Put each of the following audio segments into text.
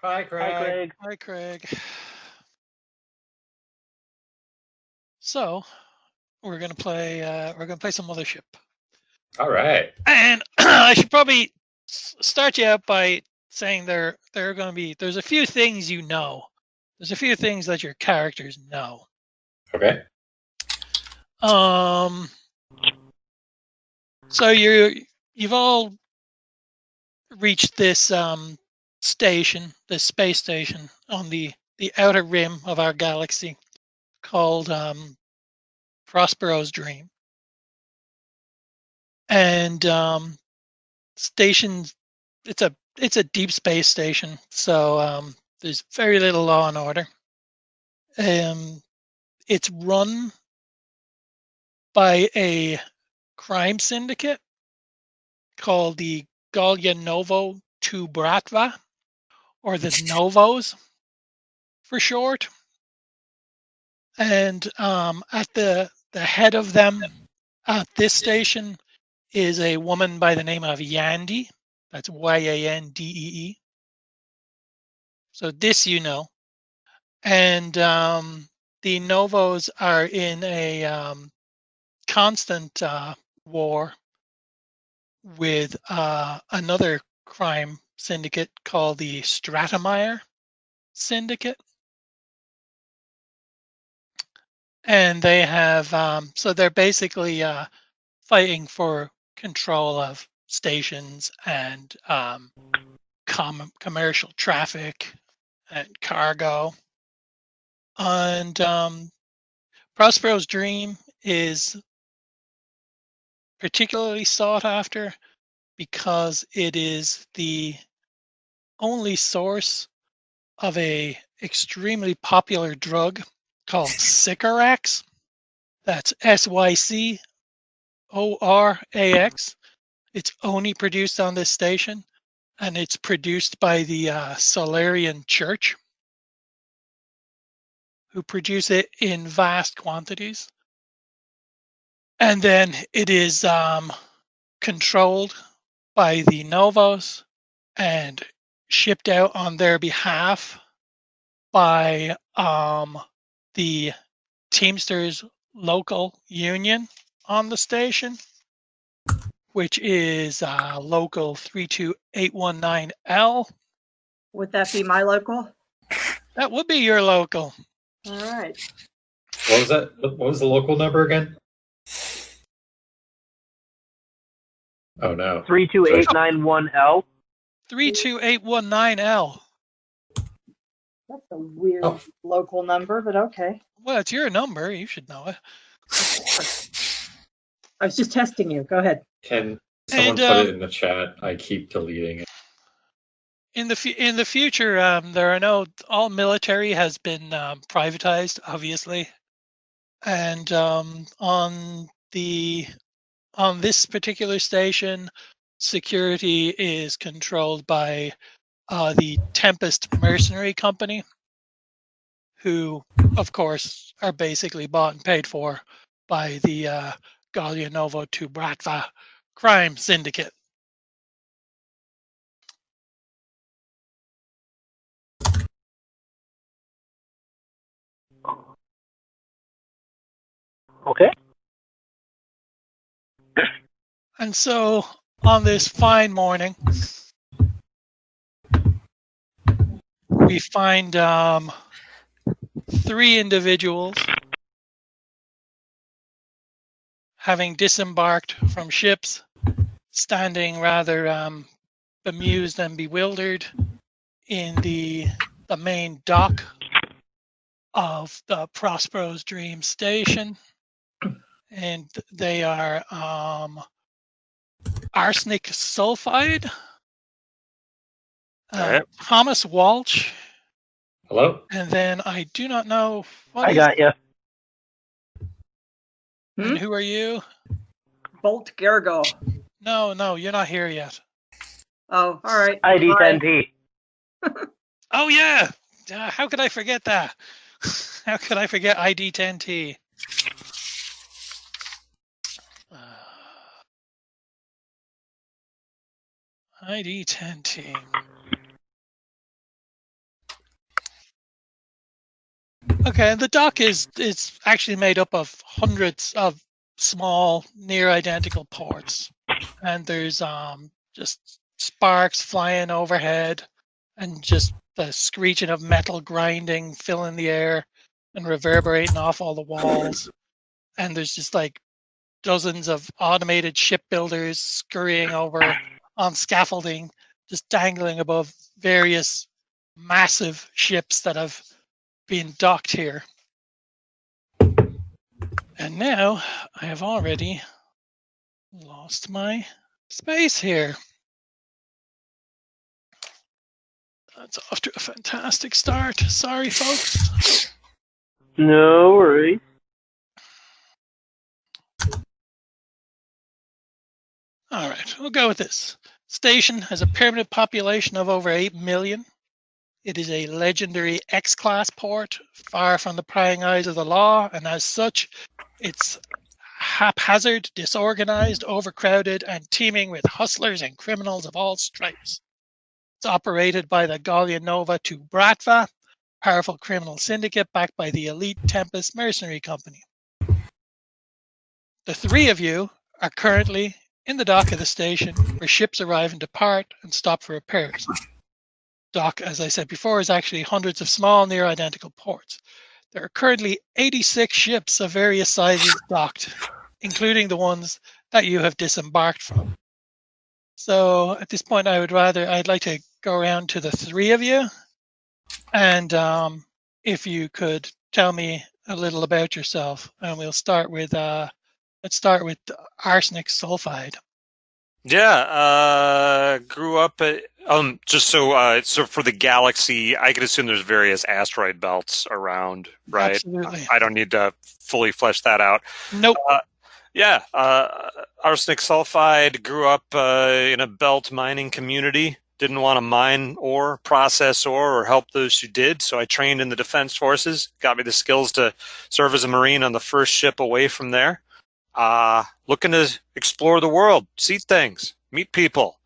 Hi, Hi, Craig. Craig. Hi, Craig. So we're gonna play. We're gonna play some Mothership. All right. And I should probably start you out by saying there are going to be. There's a few things you know. There's a few things that your characters know. Okay. So you've all reached this station, this space station on the outer rim of our galaxy, called Prospero's Dream. And stations, it's a deep space station, so there's very little law and order. It's run by a crime syndicate called the Novo Tu Bratva, or the Novos for short. And at the head of them at this station is a woman by the name of Yandy. That's Yandee. So this you know. And the Novos are in a constant war with another crime syndicate called the Stratemeyer Syndicate. And they have, so they're basically fighting for control of stations and commercial traffic and cargo. And Prospero's Dream is particularly sought after because it is the only source of a extremely popular drug called Sycorax. That's Sycorax. It's only produced on this station, and it's produced by the Solarian Church, who produce it in vast quantities. And then it is controlled by the Novos and shipped out on their behalf by the Teamsters local union on the station, which is local 32819L. Would that be my local? That would be your local. All right. What was that? What was the local number again? Oh no. 32891L. 32819L. That's a weird local number, but okay. Well, it's your number. You should know it. I was just testing you. Go ahead. Can someone put it in the chat? I keep deleting it. In the future, there are no, all military has been privatized, obviously, and on this particular station, security is controlled by the Tempest Mercenary Company, who, of course, are basically bought and paid for by the Novo Tu Bratva crime syndicate. Okay. And so on this fine morning, we find 3 individuals having disembarked from ships, standing rather bemused and bewildered in the main dock of the Prospero's Dream station. And they are arsenic sulfide, Thomas Walsh. Hello? And then I do not know what I got you. And who are you? Bolt Gergo. No, you're not here yet. Oh, all right. ID 10T. Oh yeah, how could I forget that? How could I forget ID 10T? ID 10T. Okay, the dock is actually made up of hundreds of small, near identical ports, and there's just sparks flying overhead, and just the screeching of metal grinding filling the air and reverberating off all the walls, and there's just like dozens of automated shipbuilders scurrying over on scaffolding, just dangling above various massive ships that have been docked here. And now I have already lost my space here. That's off to a fantastic start. Sorry, folks. No worries. All right, we'll go with this. Station has a permanent population of over 8 million. It is a legendary X-class port, far from the prying eyes of the law, and as such, it's haphazard, disorganized, overcrowded, and teeming with hustlers and criminals of all stripes. It's operated by the Gallia Nova to Bratva, powerful criminal syndicate backed by the elite Tempest Mercenary Company. The three of you are currently in the dock of the station where ships arrive and depart and stop for repairs. Dock, as I said before, is actually hundreds of small, near identical ports. There are currently 86 ships of various sizes docked, including the ones that you have disembarked from. So at this point, I'd like to go around to the three of you, and if you could tell me a little about yourself, and we'll start with arsenic sulfide. Yeah, grew up at, so for the galaxy, I could assume there's various asteroid belts around, right? Absolutely. I don't need to fully flesh that out. Nope. Arsenic sulfide, grew up in a belt mining community. Didn't want to mine ore, process ore, or help those who did, so I trained in the Defense Forces. Got me the skills to serve as a Marine on the first ship away from there. Looking to explore the world, see things, meet people.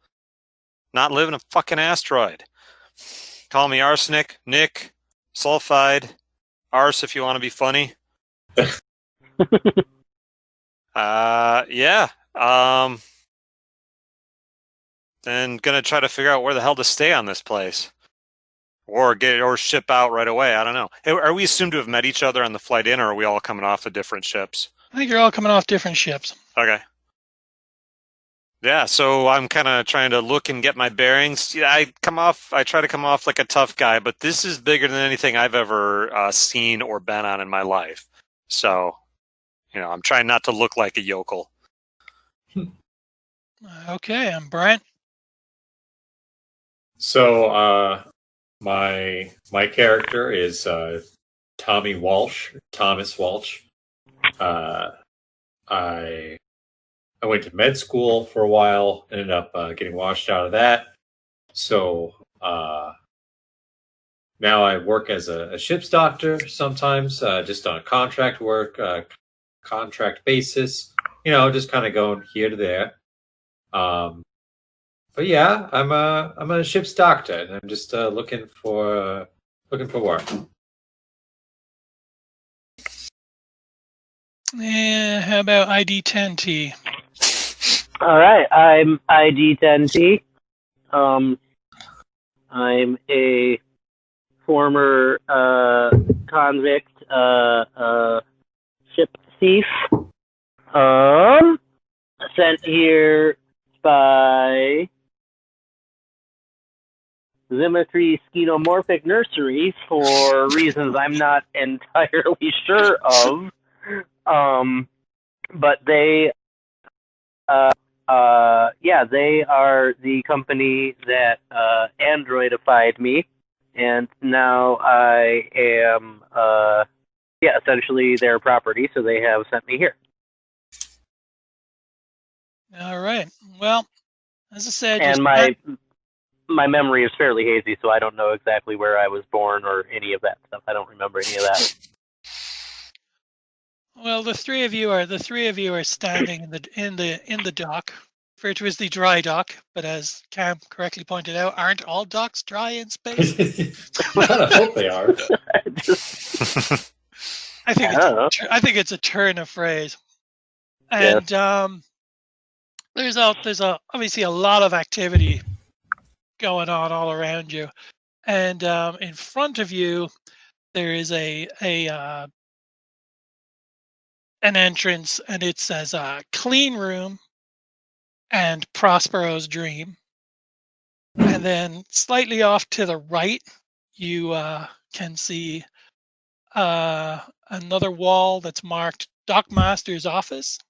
Not live in a fucking asteroid. Call me Arsenic, Nick, Sulfide, Ars if you want to be funny. Then gonna try to figure out where the hell to stay on this place. Or ship out right away. I don't know. Hey, are we assumed to have met each other on the flight in, or are we all coming off of different ships? I think you're all coming off different ships. Okay. Yeah, so I'm kind of trying to look and get my bearings. Yeah, I try to come off like a tough guy, but this is bigger than anything I've ever seen or been on in my life. So, I'm trying not to look like a yokel. Okay, I'm Brent. So, my character is Thomas Walsh. I went to med school for a while, ended up getting washed out of that. So now I work as a ship's doctor sometimes, just on contract work, contract basis. Just kind of going here to there. But yeah, I'm a ship's doctor, and I'm just looking for work. Yeah, how about ID10T? All right, I'm ID10T. I'm a former convict ship thief. Sent here by Zimmetry Skenomorphic Nursery for reasons I'm not entirely sure of. But they are the company that androidified me, and now I am essentially their property, so they have sent me here. All right. Well, as I said, and my memory is fairly hazy, so I don't know exactly where I was born or any of that stuff. I don't remember any of that. Well, the three of you are standing in the dock, refer to as the dry dock, but as Cam correctly pointed out, aren't all docks dry in space? I kind of hope they are. I think it's a turn of phrase. And there's obviously a lot of activity going on all around you, and in front of you there is an entrance, and it says clean room and Prospero's dream. And then slightly off to the right, you can see another wall that's marked Dockmaster's office.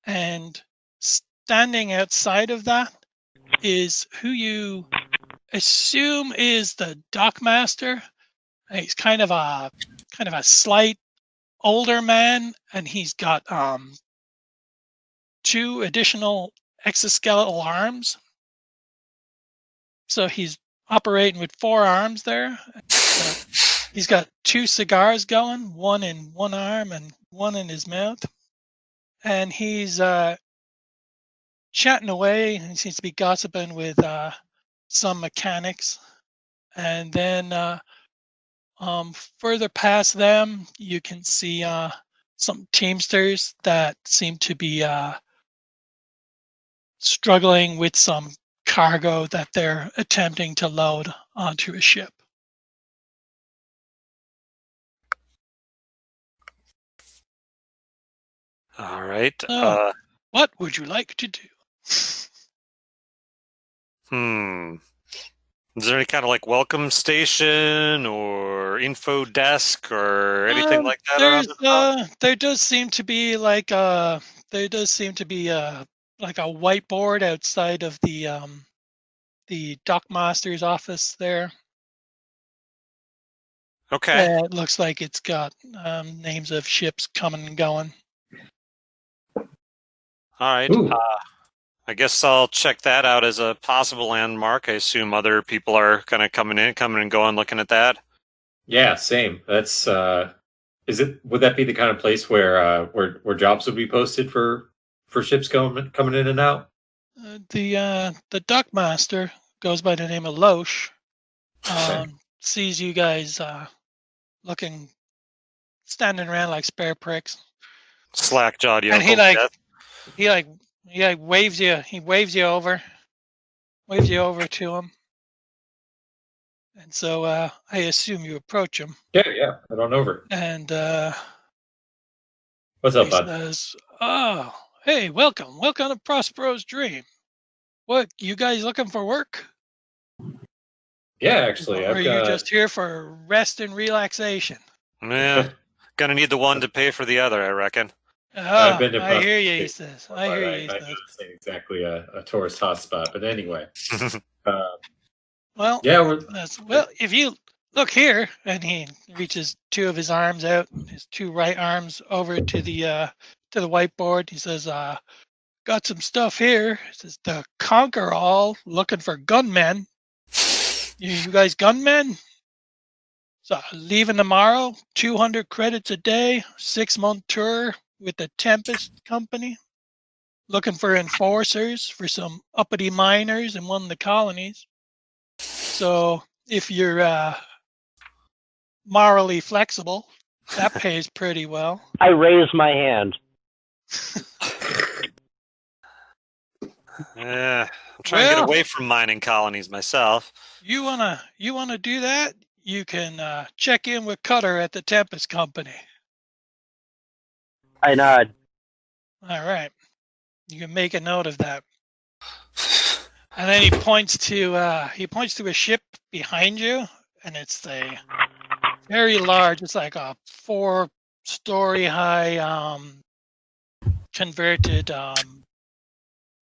And standing outside of that is who you assume is the Dockmaster. He's kind of a slight older man, and he's got 2 additional exoskeletal arms. So he's operating with 4 arms there. He's got 2 cigars going, one in one arm and one in his mouth. And he's chatting away, and he seems to be gossiping with some mechanics. And then further past them, you can see some Teamsters that seem to be struggling with some cargo that they're attempting to load onto a ship. All right. So, what would you like to do? Is there any kind of like welcome station or info desk or anything like that around the top? There does seem to be like a whiteboard outside of the Dockmaster's office there. Okay. It looks like it's got names of ships coming and going. All right. I guess I'll check that out as a possible landmark. I assume other people are kind of coming and going, looking at that. Yeah, same. That's would that be the kind of place where jobs would be posted for ships coming in and out? The Dockmaster goes by the name of Loesch. Sees you guys standing around like spare pricks. Slack-jawed yokel. And he waves you. He waves you over to him. And so I assume you approach him. Yeah, head on over. And what's up, he bud? says, "Oh, hey, welcome to Prospero's dream. What, you guys looking for work? Yeah, actually, Or are you just here for rest and relaxation?" Yeah, gonna need the one to pay for the other, I reckon. I hear you, he says. I hear you, he says. I know this ain't exactly a tourist hotspot, but anyway. Well, yeah, if you look here, and he reaches 2 of his arms out, his 2 right arms over to the whiteboard. He says, "Got some stuff here." He says, "The Conquer All looking for gunmen. You guys gunmen? So leaving tomorrow, 200 credits a day, 6-month tour with the Tempest Company. Looking for enforcers for some uppity miners in one of the colonies. So if you're morally flexible, that pays pretty well." I raise my hand. Yeah, I'm trying to get away from mining colonies myself. You wanna do that? You can check in with Cutter at the Tempest Company. I nod. All right, you can make a note of that. And then he points to a ship behind you, and it's a very large. It's like a 4-story high converted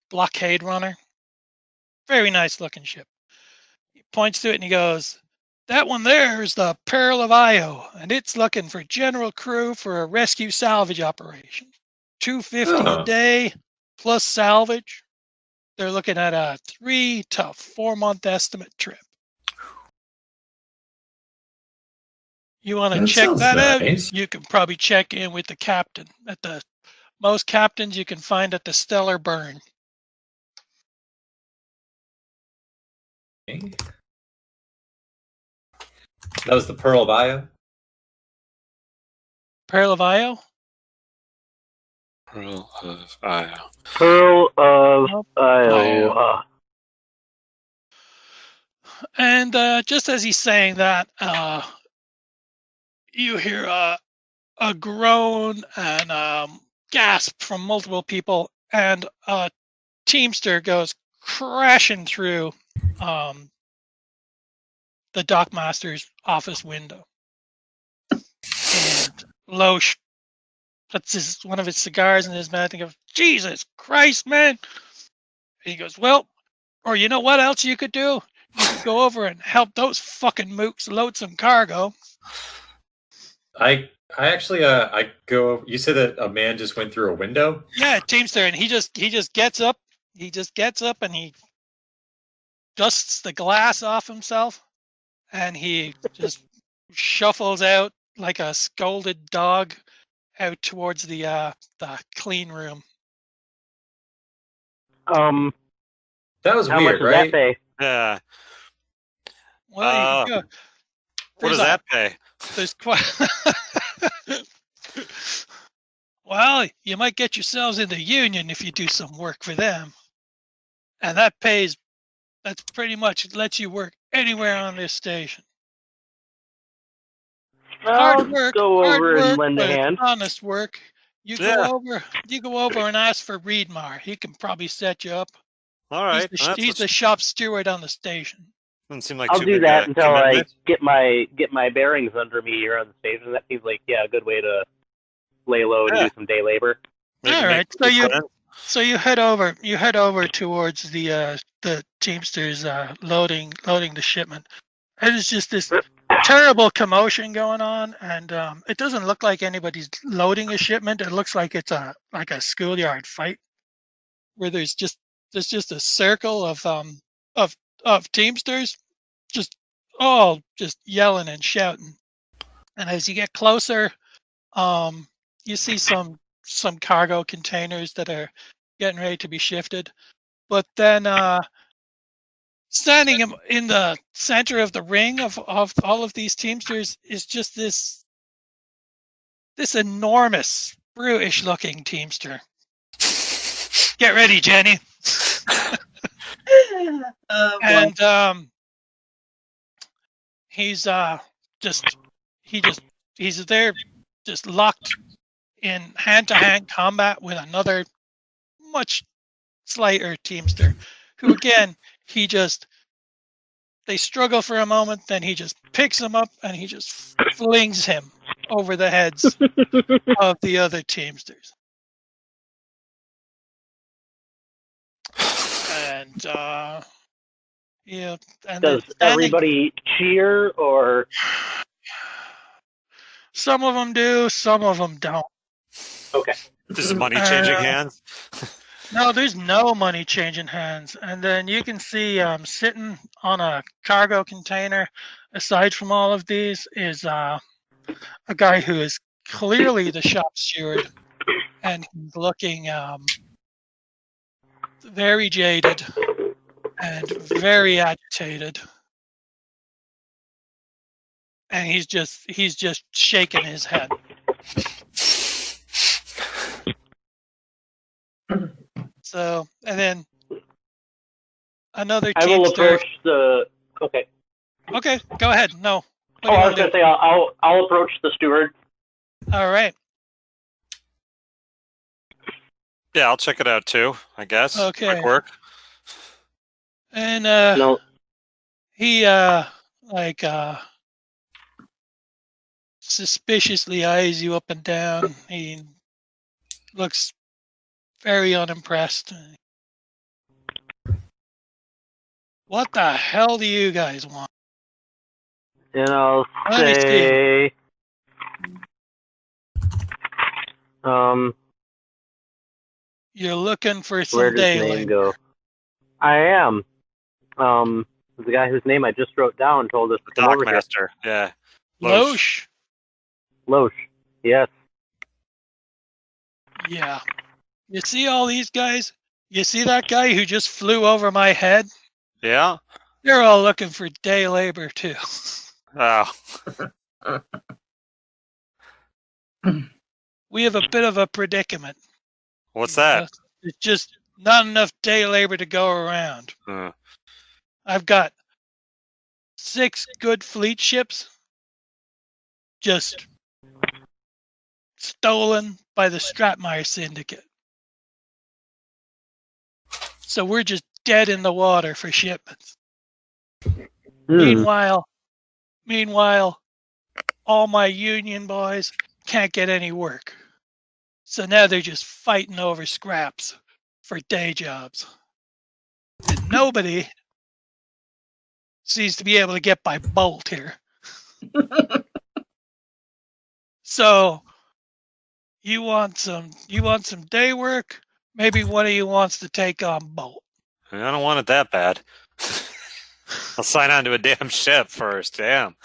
blockade runner. Very nice looking ship. He points to it and he goes, "That one there is the Pearl of Io, and it's looking for general crew for a rescue salvage operation. $250 a day plus salvage. They're looking at a 3 to 4 month estimate trip. You want to check that out? You can probably check in with the captain. Most captains you can find at the Stellar Burn." That was the Pearl of Io. Pearl of Io? Pearl of Io. Pearl of Nope. Iowa. And just as he's saying that, you hear a groan and gasp from multiple people, and a Teamster goes crashing through the dockmaster's office window. And Loesch puts one of his cigars in his mouth and goes, "Jesus Christ, man!" And he goes, "Well, or you know what else you could do? You could go over and help those fucking mooks load some cargo." I actually I go. You said that a man just went through a window. Yeah, Teamster, and he just gets up. He just gets up and he dusts the glass off himself, and he just shuffles out like a scolded dog out towards the clean room. That was How weird, much does right? that pay? Yeah. Well, you can go. What does that pay? There's quite. Well, you might get yourselves in the union if you do some work for them, and that pays. That's pretty much lets you work anywhere on this station. I'll Hard work, go over and lend a but it's hand. honest work. You Yeah. go over and ask for Reedmar. He can probably set you up. All right. He's the shop steward on the station. Doesn't seem like I'll too do big that a until I commitment. get my bearings under me here on the station. That seems like a good way to lay low and Yeah. do some day labor. Maybe All make right, a few friends. so you head over towards the Teamsters loading the shipment. And it's just this terrible commotion going on, and it doesn't look like anybody's loading a shipment. It looks like it's a schoolyard fight where there's just a circle of Teamsters just all just yelling and shouting. And as you get closer, you see some cargo containers that are getting ready to be shifted. But then standing in the center of the ring of all of these Teamsters is just this enormous, brutish looking Teamster. Get ready, Jenny. And he's there just locked in hand-to-hand combat with another much slighter Teamster, who again they struggle for a moment, then he just picks him up and he just flings him over the heads of the other Teamsters. And yeah, and Does everybody cheer, or some of them do, some of them don't. okay? This is money changing hands. No, there's no money changing hands. And then you can see sitting on a cargo container, aside from all of these, is a guy who is clearly the shop steward, and he's looking very jaded and very agitated. And he's just shaking his head. So, and then another I will Teamster. approach the. Okay. Okay, go ahead. No. What do Oh, you I want was to gonna do? say I'll approach the steward. All right. Yeah, I'll check it out too, I guess. Okay. Quick work. And No, he suspiciously eyes you up and down. He looks very unimpressed. What the hell do you guys want? and I'll Let me say, You're looking for where some does day name labor. go? I am. The guy whose name I just wrote down told us to The come over here. Dockmaster. Yeah. Loesch? Loesch. Yes. Yeah. You see all these guys? You see that guy who just flew over my head? Yeah. They're all looking for day labor too. Oh, We have a bit of a predicament. what's that? There's just not enough day labor to go around. Uh, I've got 6 good fleet ships just stolen by the Stratmeyer Syndicate. So we're just dead in the water for shipments. Meanwhile, all my union boys can't get any work. So now they're just fighting over scraps for day jobs. And nobody seems to be able to get by Bolt here. So you want some day work? Maybe one of you wants to take on Bolt. I don't want it that bad. I'll sign on to a damn ship first. Damn.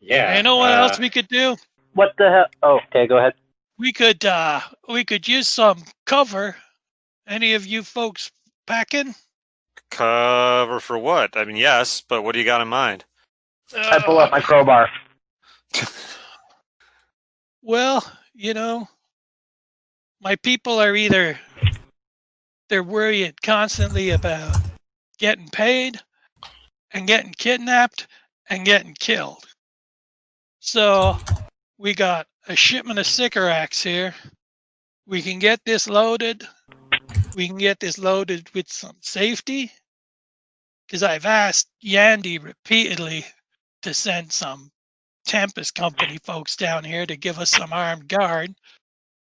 Yeah. You know what else we could do? What the hell? Oh, okay, go ahead. We could use some cover. Any of you folks packing? Cover for what? I mean, yes, but what do you got in mind? I pull out my crowbar. Well, my people are they're worried constantly about getting paid and getting kidnapped and getting killed. So we got a shipment of Sycorax here. We can get this loaded. We can get this loaded with some safety. Because I've asked Yandy repeatedly to send some Tempest Company folks down here to give us some armed guard.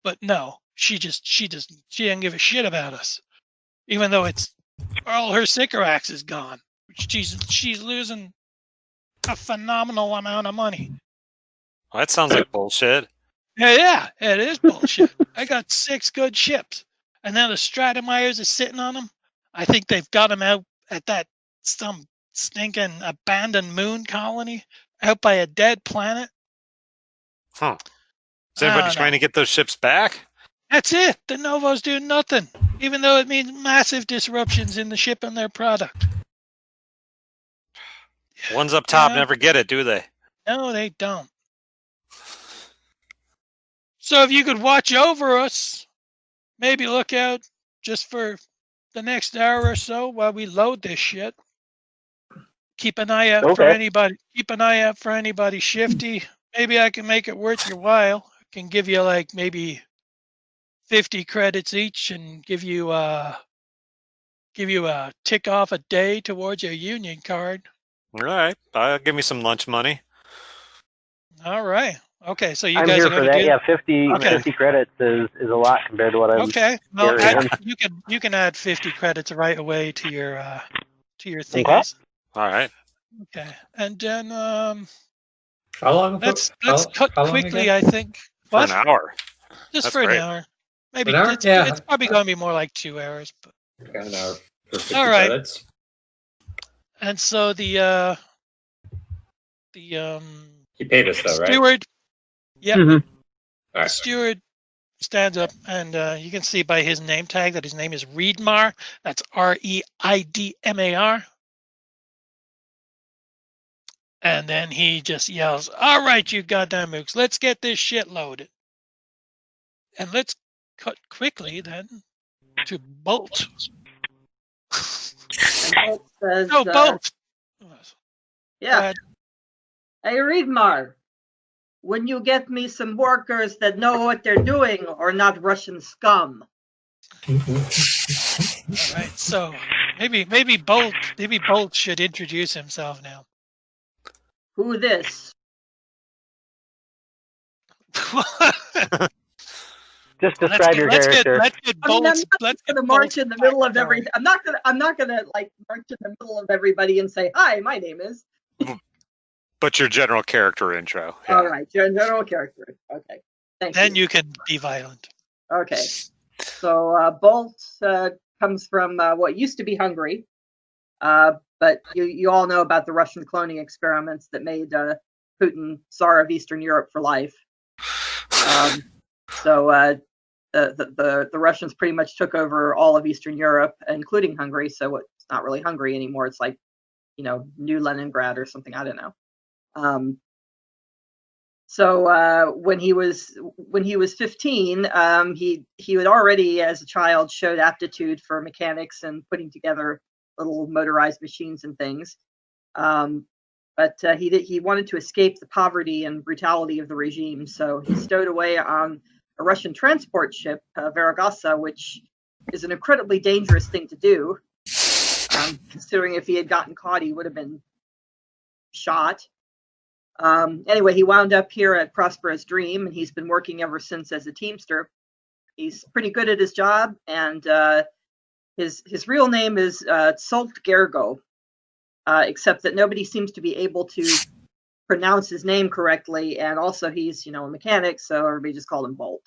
But no, she didn't give a shit about us. Even though it's all her Sycorax is gone. She's losing a phenomenal amount of money. Well, that sounds like bullshit. Yeah, it is bullshit. I got 6 good ships, and now the Stratemeyers are sitting on them. I think they've got them out at some stinking abandoned moon colony out by a dead planet. Huh. Is anybody trying to get those ships back? That's it. The Novos do nothing, even though it means massive disruptions in the ship and their product. Ones up top never get it, do they? No, they don't. So if you could watch over us, maybe look out just for the next hour or so while we load this shit. Keep an eye out for anybody. Keep an eye out for anybody shifty. Maybe I can make it worth your while. I can give you like maybe 50 credits each and give you a tick off a day towards your union card. All right. Give me some lunch money. All right. Okay, so I'm guys here are for going to that. do... Yeah, 50 credits is a lot compared to what I'm. Okay. Well, carrying. you can add 50 credits right away to your thingies. Okay. All right. Okay, and then How long? let's cut how long quickly. again? I think. For an hour. Just That's for great. an hour. Maybe An hour? it's probably going to be more like 2 hours. But Got an hour for 50 all right. credits. And so the He paid us though, right? steward. Yep. Mhm. All The right. steward stands up, and you can see by his name tag that his name is Reidmar. That's Reidmar. And then he just yells, "All right, you goddamn mooks, let's get this shit loaded." And let's cut quickly then to Bolt. And Bolt says, No, Bolt. yeah. Hey, Reidmar, when you get me some workers that know what they're doing or not Russian scum? All right, so maybe Bolt should introduce himself now. Who this? Just describe your character. Let's get I mean, I'm Bolt's. not Let's going to get march Bolt's in the middle of backstory. I'm not gonna like march in the middle of everybody and say, "Hi, my name is." But your general character intro. Yeah. All right, general character. Okay, thank you. Then you can be violent. Okay, so Bolt comes from what used to be Hungary, but you all know about the Russian cloning experiments that made Putin Tsar of Eastern Europe for life. So the Russians pretty much took over all of Eastern Europe, including Hungary. So what not really Hungary anymore. It's like, New Leningrad or something. I don't know. So when he was 15, he had already, as a child, showed aptitude for mechanics and putting together little motorized machines and things. But he wanted to escape the poverty and brutality of the regime, so he stowed away on a Russian transport ship, Varagasa, which is an incredibly dangerous thing to do. Considering if he had gotten caught, he would have been shot. Anyway, he wound up here at Prosperous Dream, and he's been working ever since as a Teamster. He's pretty good at his job, and his real name is Tsolt Gergo, except that nobody seems to be able to pronounce his name correctly, and also he's, a mechanic, so everybody just called him Bolt.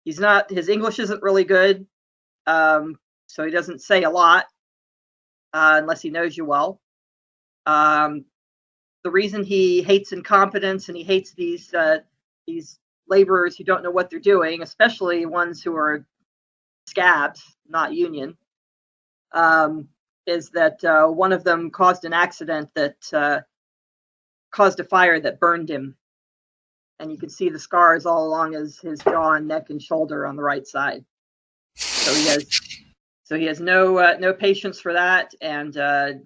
His English isn't really good, so he doesn't say a lot unless he knows you well. The reason he hates incompetence and he hates these laborers who don't know what they're doing, especially ones who are scabs, not union, is that one of them caused an accident that caused a fire that burned him. And you can see the scars all along his jaw and neck and shoulder on the right side. So he has no patience for that, and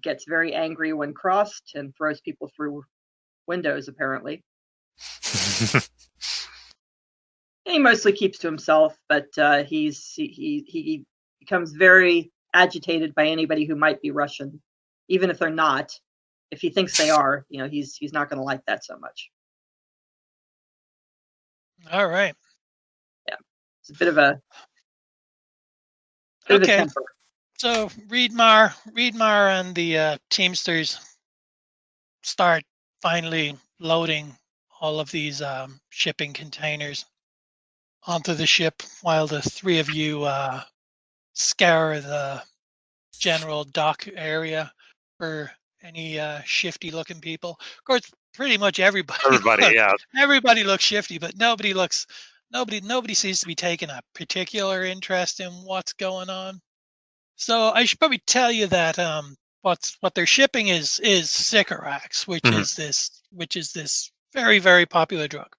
gets very angry when crossed and throws people through windows, apparently. He mostly keeps to himself, but he becomes very agitated by anybody who might be Russian, even if they're not. If he thinks they are, he's not going to like that so much. All right. Yeah, it's a bit of a temper. So Reedmar and the Teamsters start finally loading all of these shipping containers onto the ship, while the three of you scour the general dock area for any shifty-looking people. Of course, pretty much everybody looks shifty, but nobody seems to be taking a particular interest in what's going on. So I should probably tell you that what they're shipping is Sycorax, which is this very, very popular drug,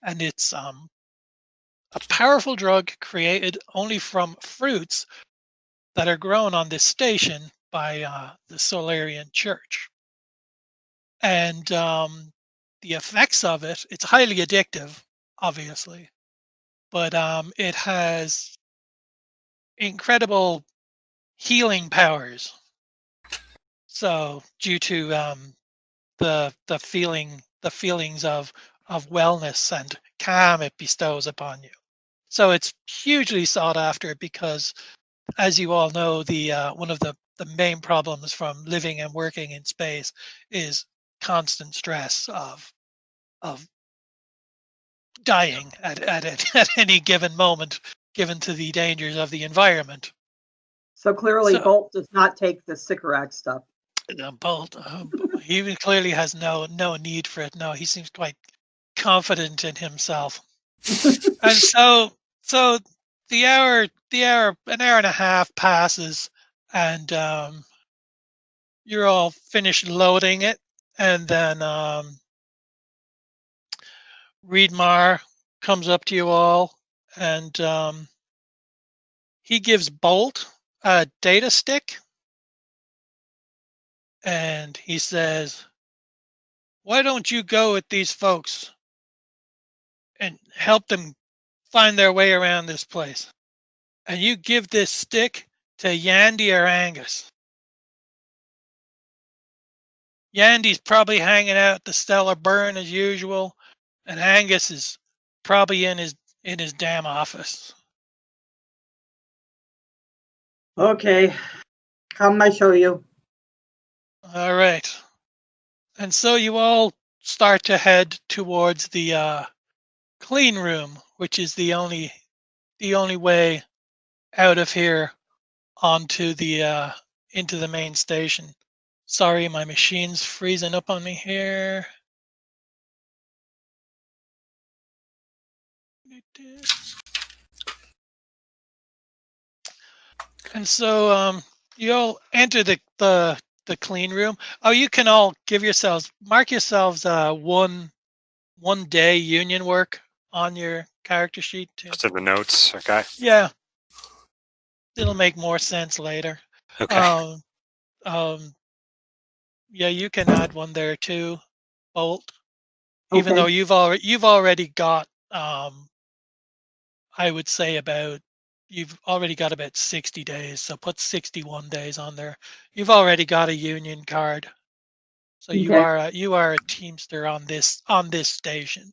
and it's a powerful drug created only from fruits that are grown on this station by the Solarian Church. And the effects of it's highly addictive, obviously, but it has incredible healing powers. So due to the feelings of wellness and calm it bestows upon you. So it's hugely sought after because, as you all know, the one of the main problems from living and working in space is constant stress of dying at any given moment, given to the dangers of the environment. So clearly, Bolt does not take the Sycorax stuff. Bolt, he clearly has no need for it. No, he seems quite confident in himself. And so an hour and a half passes, and you're all finished loading it, and then Reedmar comes up to you all, and he gives Bolt a data stick, and he says, "Why don't you go with these folks and help them find their way around this place? And you give this stick to Yandy or Angus. Yandy's probably hanging out at the Stellar Burn as usual, and Angus is probably in his damn office." Okay, come, I show you. All right. And so you all start to head towards the clean room, which is the only way out of here onto the into the main station. Sorry, my machine's freezing up on me here. And so you all enter the clean room. Oh, you can all mark yourselves 1 day union work on your character sheet too. Just in the notes. Okay. Yeah, it'll make more sense later. Okay. Yeah, you can add one there too, Bolt. Even Okay. though you've already got I would say you've already got about 60 days, so put 61 days on there. You've already got a union card. So Okay. you are a teamster on this station.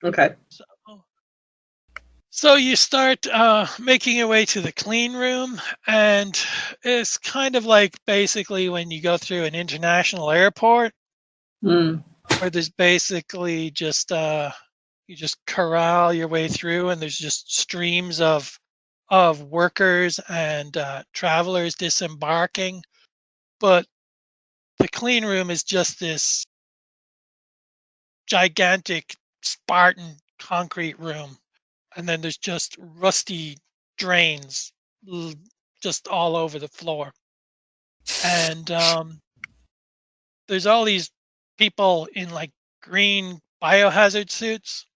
Okay. So you start making your way to the clean room, and it's kind of like basically when you go through an international airport, Mm. where there's basically just you just corral your way through, and there's just streams of workers and travelers disembarking. But the clean room is just this gigantic Spartan concrete room, and then there's just rusty drains just all over the floor. And there's all these people in like green biohazard suits,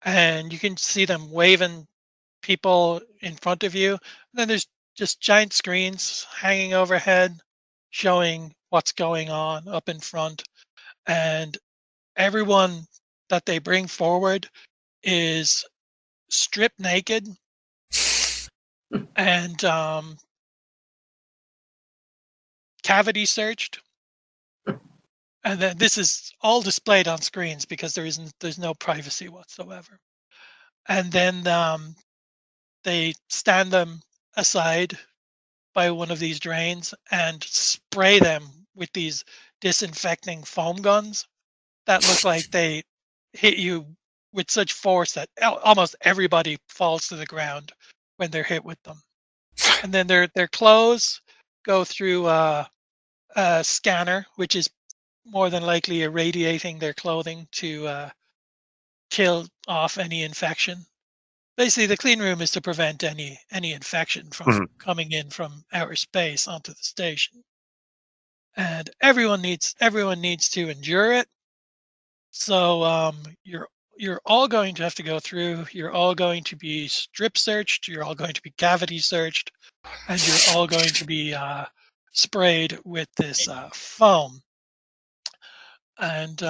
and you can see them waving people in front of you. And then there's just giant screens hanging overhead showing what's going on up in front. And everyone that they bring forward is stripped naked and cavity searched. And then this is all displayed on screens because there's no privacy whatsoever. And then they stand them aside by one of these drains and spray them with these disinfecting foam guns that look like they hit you with such force that almost everybody falls to the ground when they're hit with them. And then their clothes go through a scanner, which is more than likely irradiating their clothing to kill off any infection. Basically, the clean room is to prevent any infection from coming in from outer space onto the station. And everyone needs to endure it. So you're all going to have to go through. You're all going to be strip searched. You're all going to be cavity searched, and you're all going to be sprayed with this foam. And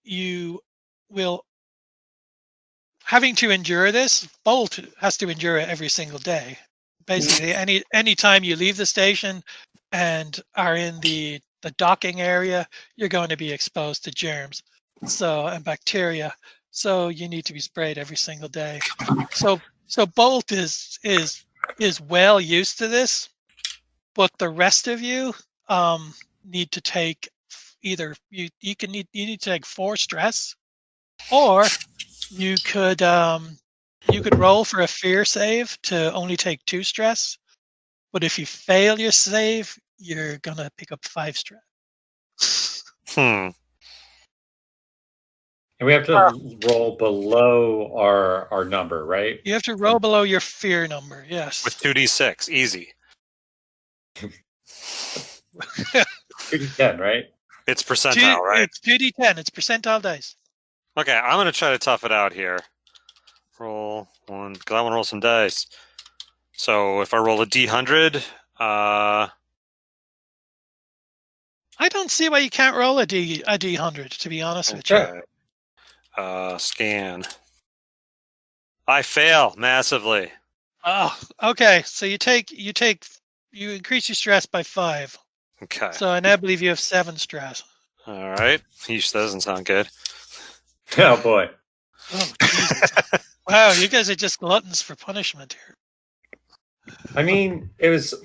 you will having to endure this. Bolt has to endure it every single day. Basically, any time you leave the station and are in the docking area, you're going to be exposed to germs, and bacteria. So you need to be sprayed every single day. So Bolt is well used to this, but the rest of you need to take either you need to take 4 stress, or you could roll for a fear save to only take 2 stress. But if you fail your save, you're gonna pick up 5 stress. And we have to roll below our number, right? You have to roll below your fear number. Yes. With 2d6, easy. 2d10, right? It's percentile, right? It's 2d10. It's percentile dice. Okay, I'm going to try to tough it out here. Roll 1, because I want to roll some dice. So if I roll a d100, I don't see why you can't roll a d100, to be honest with you. Scan. I fail massively. Oh, okay. So you increase your stress by 5. Okay. So I now believe you have 7 stress. All right. Yeesh, that doesn't sound good. Oh boy. Oh, Jesus. Wow, you guys are just gluttons for punishment here. I mean, it was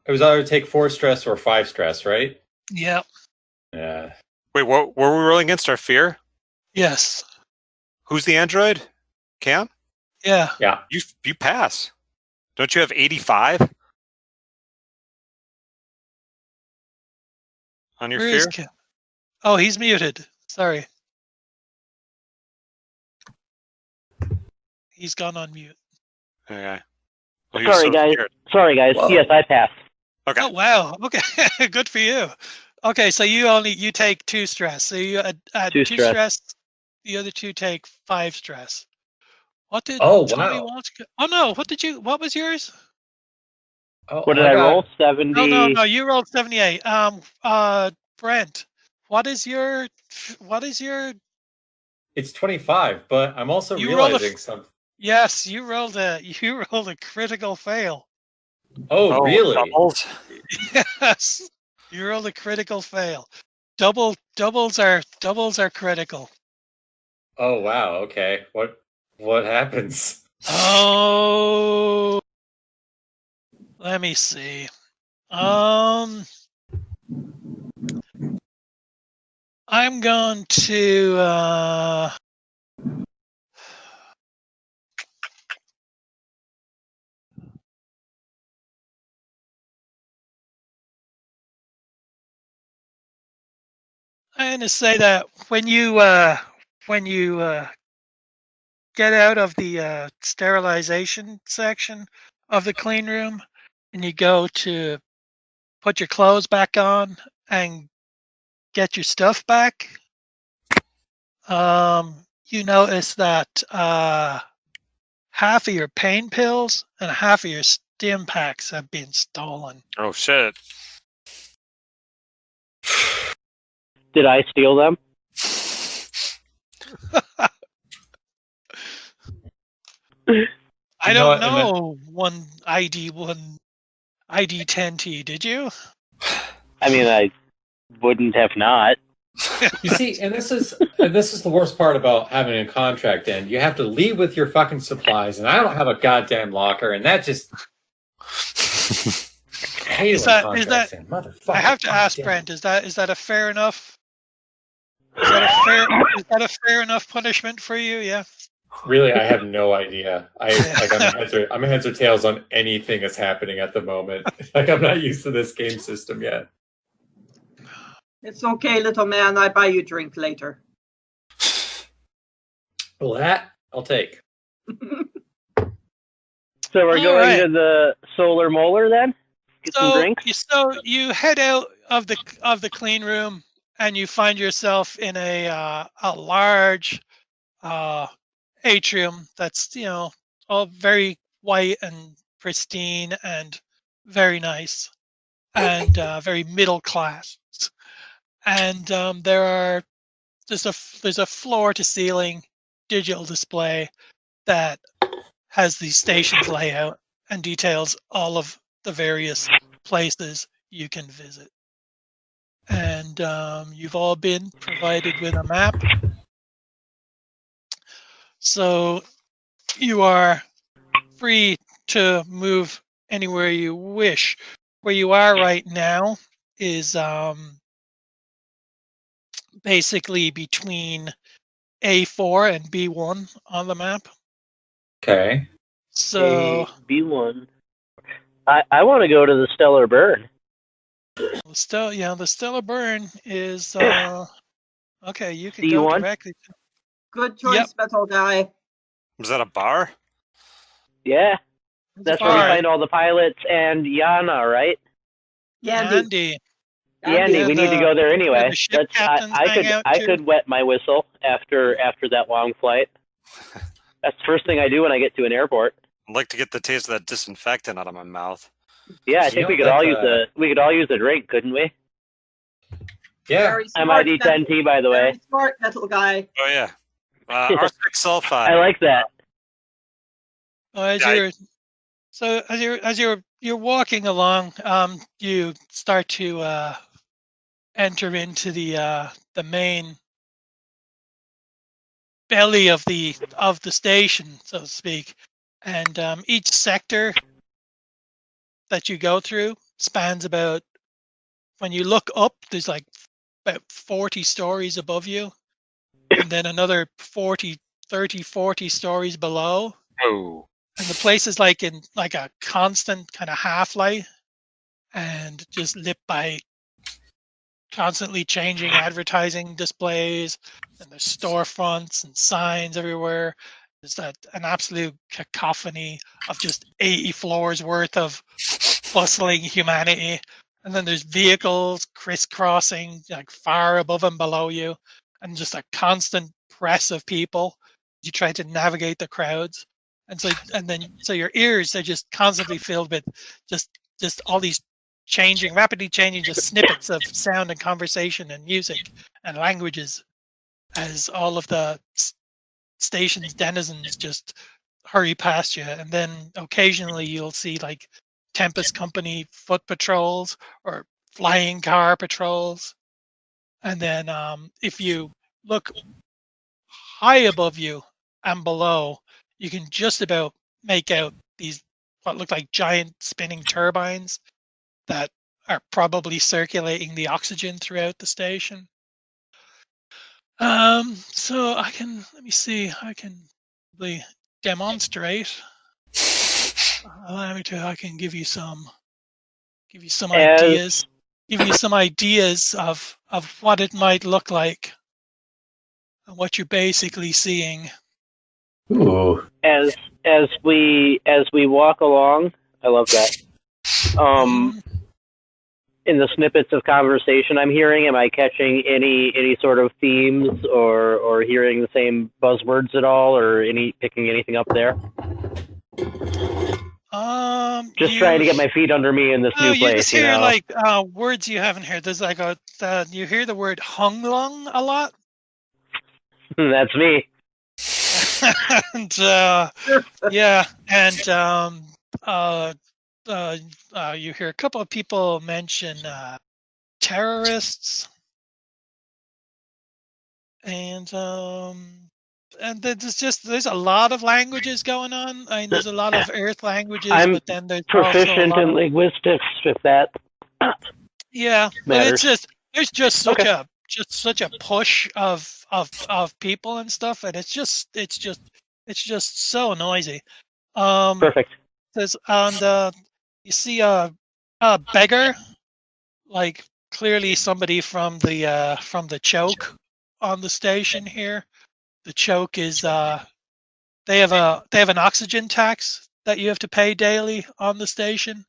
either take 4 stress or 5 stress, right? Yep. Yeah. Wait, what were we rolling against? Our fear? Yes. Who's the android? Cam? Yeah. Yeah. You pass. Don't you have 85 on your Where fear? is Kim? Oh, he's muted. Sorry. He's gone on mute. Okay. Well, he was Sorry, so guys. scared. Sorry, guys. Whoa. Yes, I passed. Okay. Oh wow. Okay, good for you. Okay, so you take 2 stress. So you add 2 2 stress. stress. The other 2 take 5 stress. What did Oh, Tommy wow. want? Oh no, what did you? What was yours? Oh, What did I roll? No, 70. no, you rolled 78. Brent, what is your? What is your? It's 25, but I'm also You rolled a. realizing something. Yes, you rolled a. You rolled a critical fail. Oh, really? Doubles? Yes, you rolled a critical fail. Doubles are critical. Oh, wow. Okay. What happens? Oh, let me see. I'm going to. I'm going to say that when you get out of the sterilization section of the clean room and you go to put your clothes back on and get your stuff back, you notice that half of your pain pills and half of your stim packs have been stolen. Oh, shit. Did I steal them? I You know don't what, know one ID 10T, did you? I mean, I wouldn't have not. You see, and this is the worst part about having a contract end. You have to leave with your fucking supplies, and I don't have a goddamn locker, and that just I hate Is when that- contracts end. Motherfucker. I have to ask goddamn. Brent, is that a fair enough? Is that a fair enough punishment for you? Yeah. Really, I have no idea. Yeah. I'm heads or tails on anything that's happening at the moment. Like I'm not used to this game system yet. It's okay, little man. I buy you drink later. Well, that I'll take. So we're All going right. to the Solar Molar then? Get some drinks? So you head out of the clean room and you find yourself in a large atrium that's all very white and pristine and very nice and very middle class. And there's a floor to ceiling digital display that has the station's layout and details all of the various places you can visit. And you've all been provided with a map. So you are free to move anywhere you wish. Where you are right now is basically between A4 and B1 on the map. Okay. So B1. I want to go to the Stellar Burn. the stellar burn is okay. You can go C1? directly. Good choice, Yep. metal guy. Was that a bar? Yeah, that's where we Far. find all the pilots and Yana, right? Yandy. Yandy, we need to go there anyway. the ship captains I hang could out, I too. could wet my whistle after that long flight. That's the first thing I do when I get to an airport. I'd like to get the taste of that disinfectant out of my mouth. Yeah, I You think we know, could like, all use a drink, couldn't we? Yeah. Very I'm smart, ID 10T, by the way. Very smart, metal guy. Oh, yeah. R6 sulfide. I like that. As you're walking along, you start to enter into the main belly of the station, so to speak, and each sector that you go through spans about. When you look up, there's like about 40 stories above you, and then another 40 stories below. Oh. And the place is like in like a constant kind of half light and just lit by constantly changing advertising displays, and there's storefronts and signs everywhere, It's an absolute cacophony of just 80 floors worth of bustling humanity. And then there's vehicles crisscrossing like far above and below you, and just a constant press of people. You try to navigate the crowds. And so your ears are just constantly filled with just all these rapidly changing just snippets of sound and conversation and music and languages as all of the station's denizens just hurry past you. And then occasionally you'll see like Tempest Company foot patrols or flying car patrols. And then if you look high above you and below, you can just about make out these what look like giant spinning turbines that are probably circulating the oxygen throughout the station. So I can I can probably demonstrate. Allow me to. I can give you some ideas. Give you some ideas of what it might look like and what you're basically seeing. Ooh. As we walk along, I love that. In the snippets of conversation I'm hearing, am I catching any sort of themes or hearing the same buzzwords at all, or picking anything up there? Just trying to get my feet under me in this new place. You just hear like words you haven't heard. There's like you hear the word hunglung a lot. That's me. And yeah, and you hear a couple of people mention terrorists, and there's a lot of languages going on. I mean, there's a lot of Earth languages, but then there's proficient in linguistics, if that. Yeah, matters. But there's just such a push of people and stuff, and it's just so noisy. Perfect. And you see a beggar, like clearly somebody from the choke on the station here. The choke is they have an oxygen tax that you have to pay daily on the station,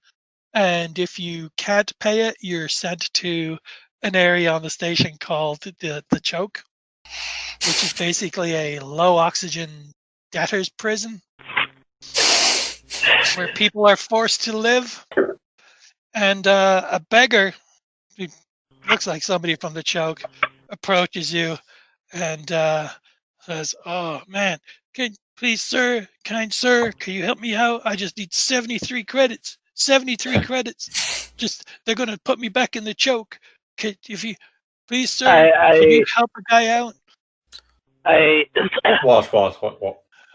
and if you can't pay it, you're sent to an area on the station called the choke, which is basically a low oxygen debtor's prison where people are forced to live. And a beggar who looks like somebody from the choke approaches you and says, "Oh man, please, sir, kind sir, can you help me out? I just need 73 credits. 73 credits. Just they're gonna put me back in the choke. If you please, sir, can you help a guy out?"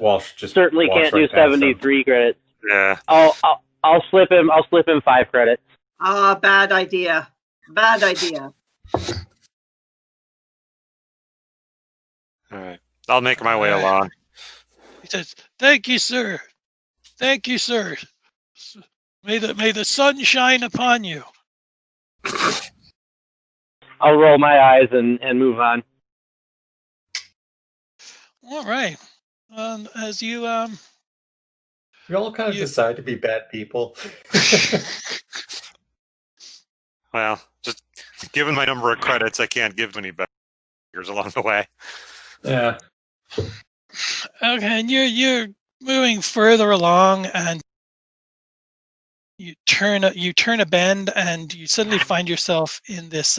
Walsh just certainly can't do 73 credits. Yeah. I'll slip him 5 credits. Bad idea. Bad idea. All right. I'll make my way along. He says, "Thank you, sir. Thank you, sir. May the sun shine upon you." I'll roll my eyes and move on. All right. As you we all kind of decide to be bad people. Well, just given my number of credits, I can't give any beggars along the way. Yeah. Okay, and you're moving further along, and you turn a bend, and you suddenly find yourself in this.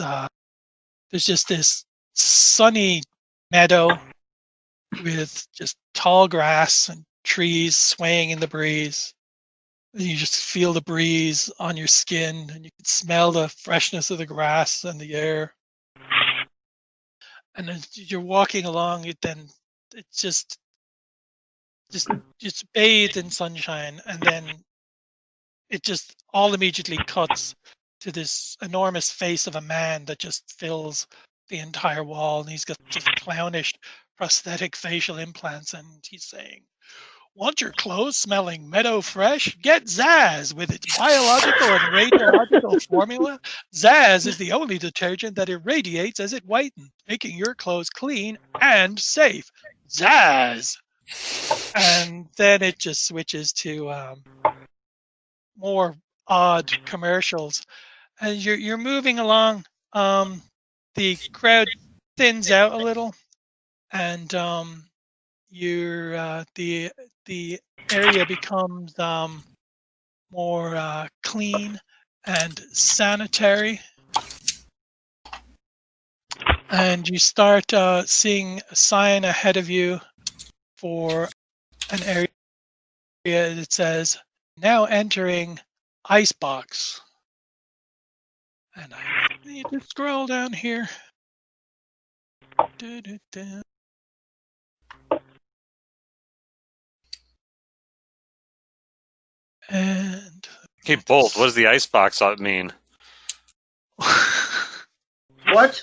There's just this sunny meadow with just tall grass and trees swaying in the breeze. And you just feel the breeze on your skin, and you can smell the freshness of the grass and the air. And as you're walking along, then it's just bathed in sunshine, and then it just all immediately cuts to this enormous face of a man that just fills the entire wall, and he's got just clownish prosthetic facial implants, and he's saying, "Want your clothes smelling meadow fresh? Get Zaz with its biological and radiological formula. Zaz is the only detergent that irradiates as it whitens, making your clothes clean and safe. Zaz." And then it just switches to more odd commercials. As you're moving along, the crowd thins out a little, and the area becomes more clean and sanitary, and you start seeing a sign ahead of you for an area that says "Now entering Icebox." And I need to scroll down here. Du-du-du. And Hey, Bolt, what does the icebox mean? What?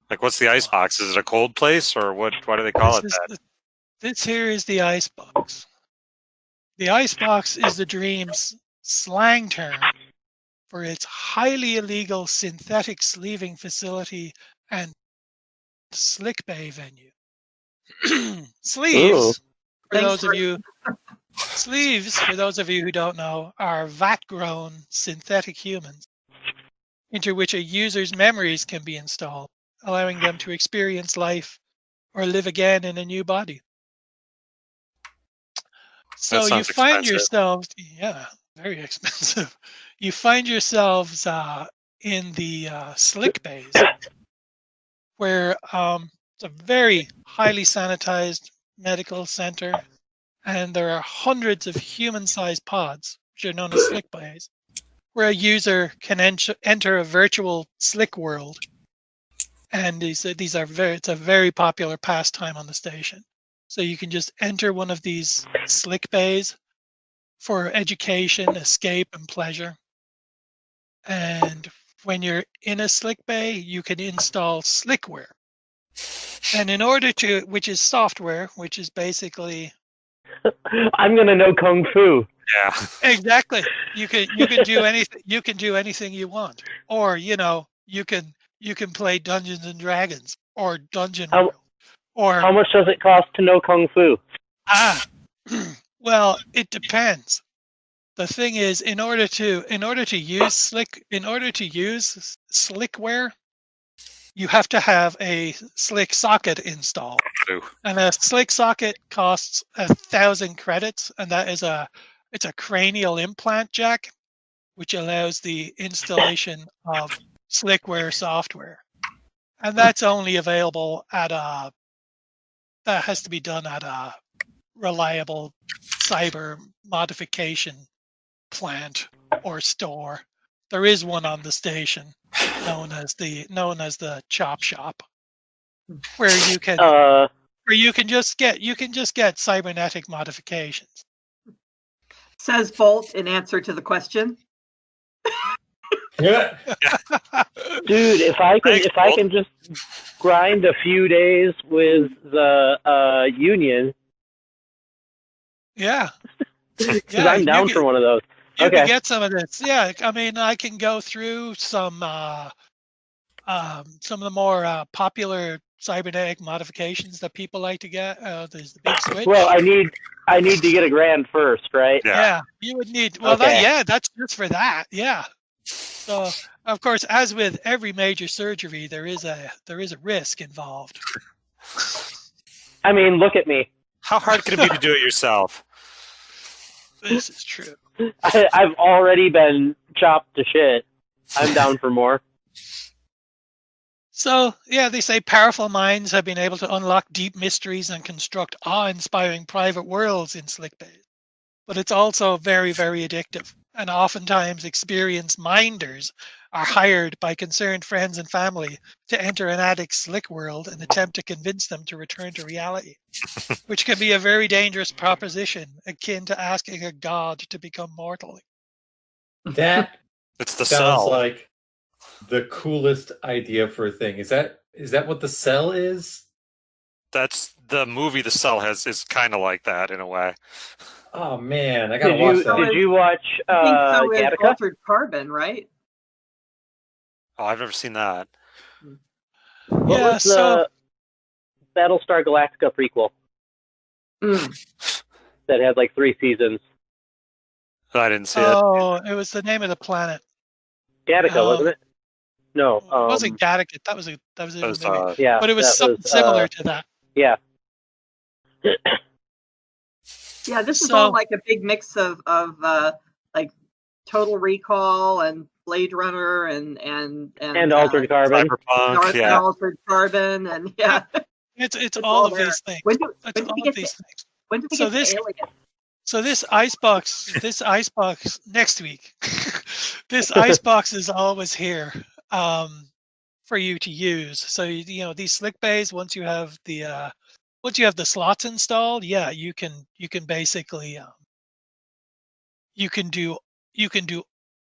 Like, what's the icebox? Is it a cold place, or what? Why do they call it that? This here is the icebox. The icebox is the Dream's slang term for its highly illegal synthetic sleeving facility and slick bay venue. Sleeves, for Thanks those of you who don't know, are vat-grown synthetic humans into which a user's memories can be installed, allowing them to experience life or live again in a new body. So That you sounds find expensive. yourselves, yeah, very expensive. You find yourselves in the slick bays, where it's a very highly sanitized medical center, and there are hundreds of human-sized pods, which are known as slick bays, where a user can enter a virtual slick world. And it's a very popular pastime on the station. So you can just enter one of these slick bays for education, escape, and pleasure. And when you're in a slick bay, you can install slickware. And in order to, which is software, which is basically I'm gonna know kung fu. Yeah. exactly. You can do anything. You can do anything you want, or you can play Dungeons and Dragons or Dungeon How- World, or How much does it cost to know kung fu? well, it depends. The thing is, in order to use slickware, you have to have a slick socket installed. Ooh. And a slick socket costs 1,000 credits, and it's a cranial implant jack, which allows the installation of slickware software. And that's only available that has to be done at a reliable cyber modification plant or store. There is one on the station known as the chop shop, where you can just get cybernetic modifications. Says Bolt in answer to the question. Yeah. Dude, if I can just grind a few days with the union, Yeah. because I'm down for one of those. You Okay. can get some of this. Yeah, I mean, I can go through some of the more popular cybernetic modifications that people like to get. There's the big switch. Well, I need to get a grand first, right? Yeah, you would need. Well, Okay. that's just for that. Yeah. So, of course, as with every major surgery, there is a risk involved. I mean, look at me. How hard could it be to do it yourself? This is true. I've already been chopped to shit. I'm down for more. So, yeah, they say powerful minds have been able to unlock deep mysteries and construct awe-inspiring private worlds in slick bays. But it's also very, very addictive. And oftentimes experienced minders are hired by concerned friends and family to enter an addict's slick world and attempt to convince them to return to reality, which can be a very dangerous proposition, akin to asking a god to become mortal. That It's the sounds cell. like the coolest idea for a thing. Is that what the cell is? That's the movie. The Cell is kind of like that in a way. Oh man, I gotta watch that. Did you watch I think so is Gattaca? Altered Carbon, right? Oh, I've never seen that. What was the Battlestar Galactica prequel? Mm. that had like 3 seasons. I didn't see it. Oh, it was the name of the planet. Gattaca, wasn't it? No. It wasn't Gattaca. That was a That was, movie. Yeah, But it was that something similar to that. Yeah. Yeah, this is So- all like a big mix of like Total Recall and Blade Runner and Altered Carbon. Cyberpunk. and Altered Carbon and yeah. It's all all of there. these things. When do It's we all get of these to, things. when do we So get this- to Alien? So this icebox next week. This icebox is always here for you to use. So you know these slick bays. Once you have the slots installed, yeah, you can basically you can do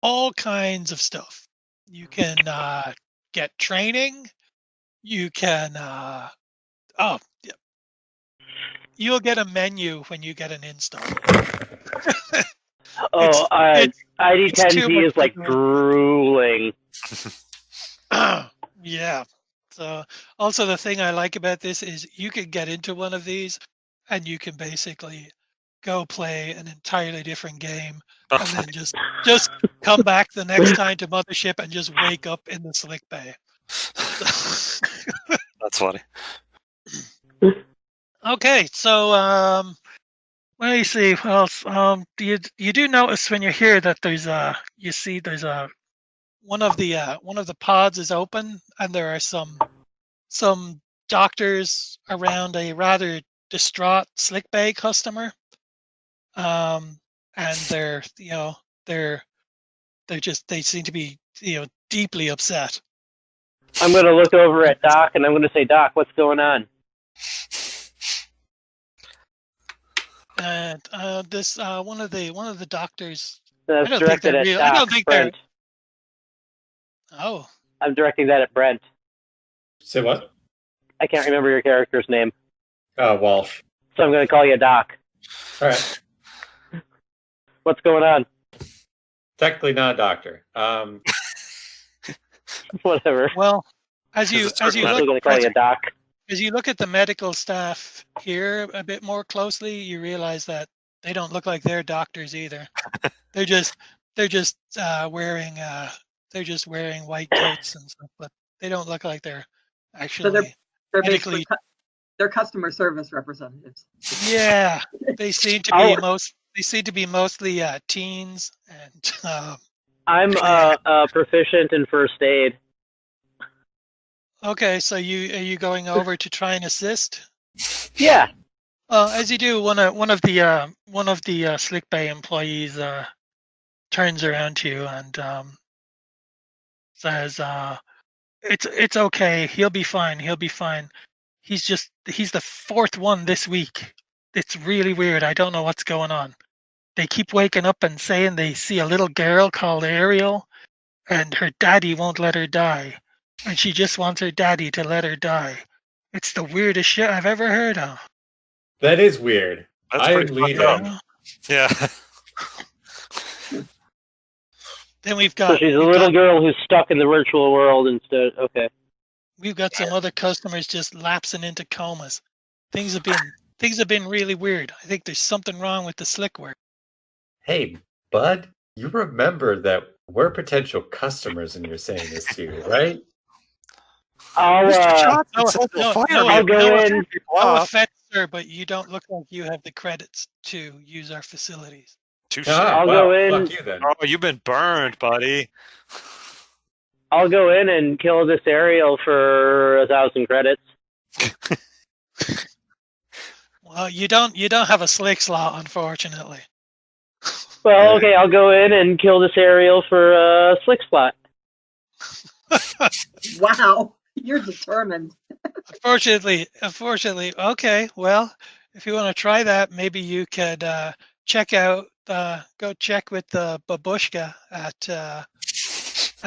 all kinds of stuff. You can get training. You can oh yeah. You'll get a menu when you get an install. Oh, it's too ID10T much is like to do. drooling. Yeah. So also the thing I like about this is you can get into one of these and you can basically go play an entirely different game and then just come back the next time to Mothership and just wake up in the slick bay. That's funny. Okay, so let me see. What else? You do notice when you're here that there's one of the pods is open and there are some doctors around a rather distraught slick bay customer. And they seem to be deeply upset. I'm going to look over at Doc and I'm going to say, Doc, what's going on? And this one of the doctors. That's don't think directed they're at real- Doc. I don't think they're- Brent. Oh, I'm directing that at Brent. Say what? I can't remember your character's name, Walsh. so I'm going to call you Doc. All right. What's going on? Technically not a doctor. Whatever. well, as you I'm still going to call you Doc. as you look at the medical staff here a bit more closely, you realize that they don't look like they're doctors either. they're just wearing white coats and stuff, but they don't look like they're actually. They're medically- basically they're customer service representatives. Yeah, they seem to be mostly teens and. I'm proficient in first aid. Okay, so are you going over to try and assist? Yeah. As you do, one of the slick bay employees turns around to you and says, "It's okay. He'll be fine. He'll be fine. He's the fourth one this week. It's really weird. I don't know what's going on. They keep waking up and saying they see a little girl called Ariel, and her daddy won't let her die, and she just wants her daddy to let her die. It's the weirdest shit I've ever heard of." That is weird. That's I am pretty fucked leaving. up. Yeah. Then we've So got she's a little girl who's stuck in the virtual world instead. Okay. we've got some other customers just lapsing into comas. Things have been really weird. I think there's something wrong with the slick work. Hey, bud, you remember that we're potential customers and you're saying this to you, right? I'll No go in. No offense, sir, but you don't look like you have the credits to use our facilities. Touche. I'll well, go in. Fuck you then. Oh, you've been burned, buddy. I'll go in and kill this Ariel for 1,000 credits. Well, you don't have a slick slot, unfortunately. Well, okay, I'll go in and kill this Ariel for a slick slot. Wow, you're determined. Unfortunately, okay. Well, if you want to try that, maybe you could go check with Babushka at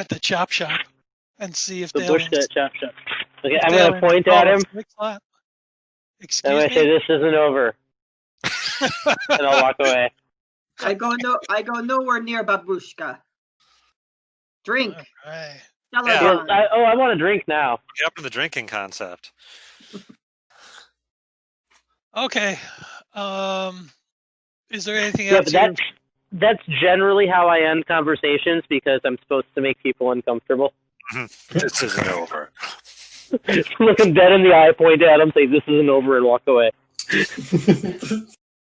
the chop shop and see if The they'll. bush that chop shop. Okay, if I'm they'll going to point install at a him. slick slot. I'm Excuse going to say me. this isn't over, and I'll walk away. I go nowhere near Babushka. Drink. Right. Celadon. I want a drink now. Get up to the drinking concept. Okay. Is there anything Yeah, else? but that's generally how I end conversations because I'm supposed to make people uncomfortable. This isn't over. Look them dead in the eye, point at them, say this isn't over, and walk away.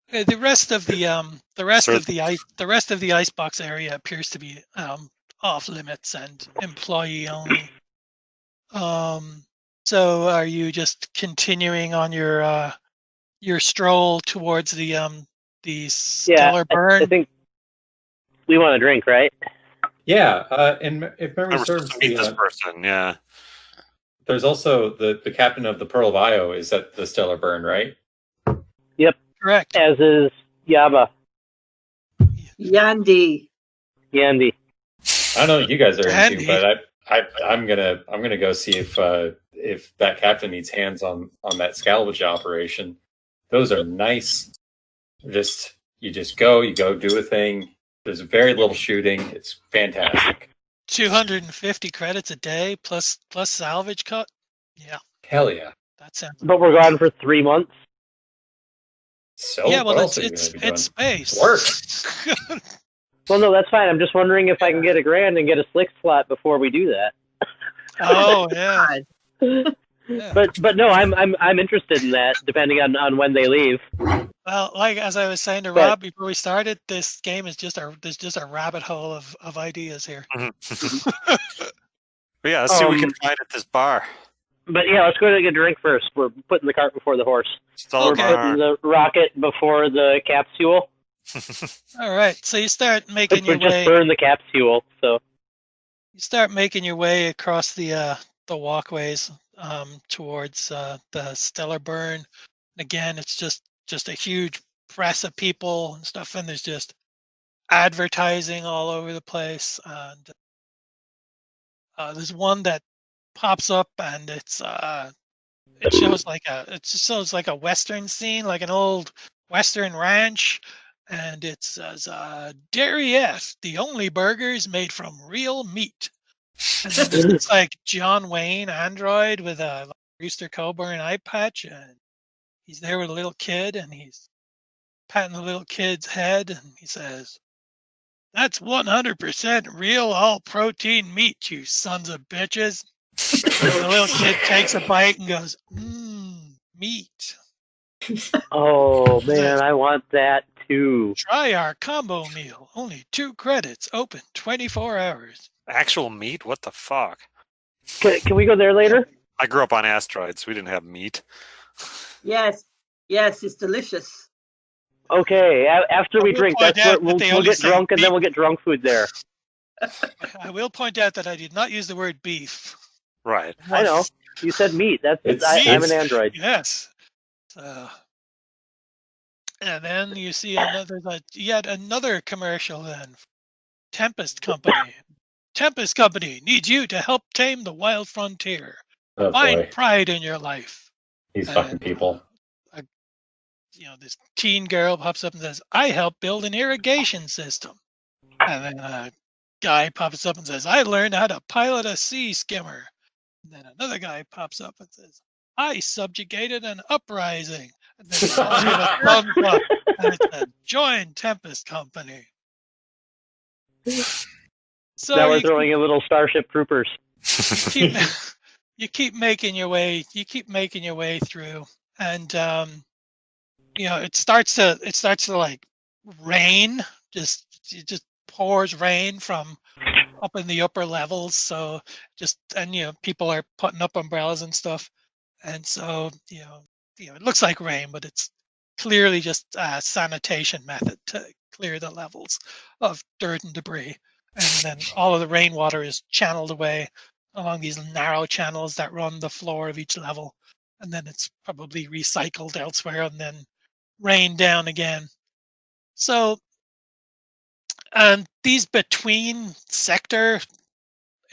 The rest of the rest of the icebox area appears to be off limits and employee only. So are you just continuing on your stroll towards the stellar burn? I think we want to drink, right? Yeah, and if memory We're supposed serves, to meet this person, yeah. there's also the captain of the Pearl of Io is at the Stellar Burn, right? Yep. Correct. As is Yaba. Yandy. Yandy. I don't know what you guys are Handy. into, but I'm gonna go see if that captain needs hands on that salvage operation. Those are nice. You just go do a thing. There's very little shooting. It's fantastic. 250 credits a day plus salvage cut. Yeah, Hell yeah. that sounds. But we're gone for 3 months. So Yeah, well, what else are you gonna be doing? it's space. Work. Well, no, that's fine. I'm just wondering if I can get $1,000 and get a slick slot before we do that. Oh yeah. Yeah. But no, I'm interested in that. Depending on when they leave. Well, like as I was saying to Rob before we started, this game is there's just a rabbit hole of ideas here. But yeah, let's see what we can find at this bar. But yeah, let's go to get a drink first. We're putting the cart before the horse. Stellar We're putting the rocket before the capsule. All right, so you start making We your just way. burn the capsule. So You start making your way across the walkways towards the stellar burn. Again, it's just a huge press of people and stuff, and there's just advertising all over the place. And there's one that pops up, and it shows it just shows like a western scene, like an old western ranch. And it says, Dairyette, the only burgers made from real meat. And then there's this like John Wayne android with a Rooster Coburn eye patch, and he's there with a little kid, and he's patting the little kid's head, and he says, "That's 100% real all-protein meat, you sons of bitches." And the little kid takes a bite and goes, meat. oh man, I want that too. Try our combo meal. Only 2 credits. Open 24 hours. Actual meat? What the fuck? Can we go there later? I grew up on asteroids. We didn't have meat. Yes, it's delicious. Okay, after we drink, that's where we'll get drunk, and then we'll get drunk food there. I will point out that I did not use the word beef. Right. I know. You said meat. I'm an android. Yes. And then you see yet another commercial then. Tempest Company. Tempest Company needs you to help tame the wild frontier. Oh, Find boy. pride in your life. These fucking people. This teen girl pops up and says, I help build an irrigation system. And then a guy pops up and says, I learned how to pilot a sea skimmer. And then another guy pops up and says, I subjugated an uprising. And then they all give a thumbs up. And it said, join Tempest Company. So now we're throwing in little Starship Troopers. You keep making your way through, and it starts to like rain. It just pours rain from up in the upper levels. So people are putting up umbrellas and stuff, and so it looks like rain, but it's clearly just a sanitation method to clear the levels of dirt and debris. And then all of the rainwater is channeled away along these narrow channels that run the floor of each level. And then it's probably recycled elsewhere and then rained down again. So, and these between sector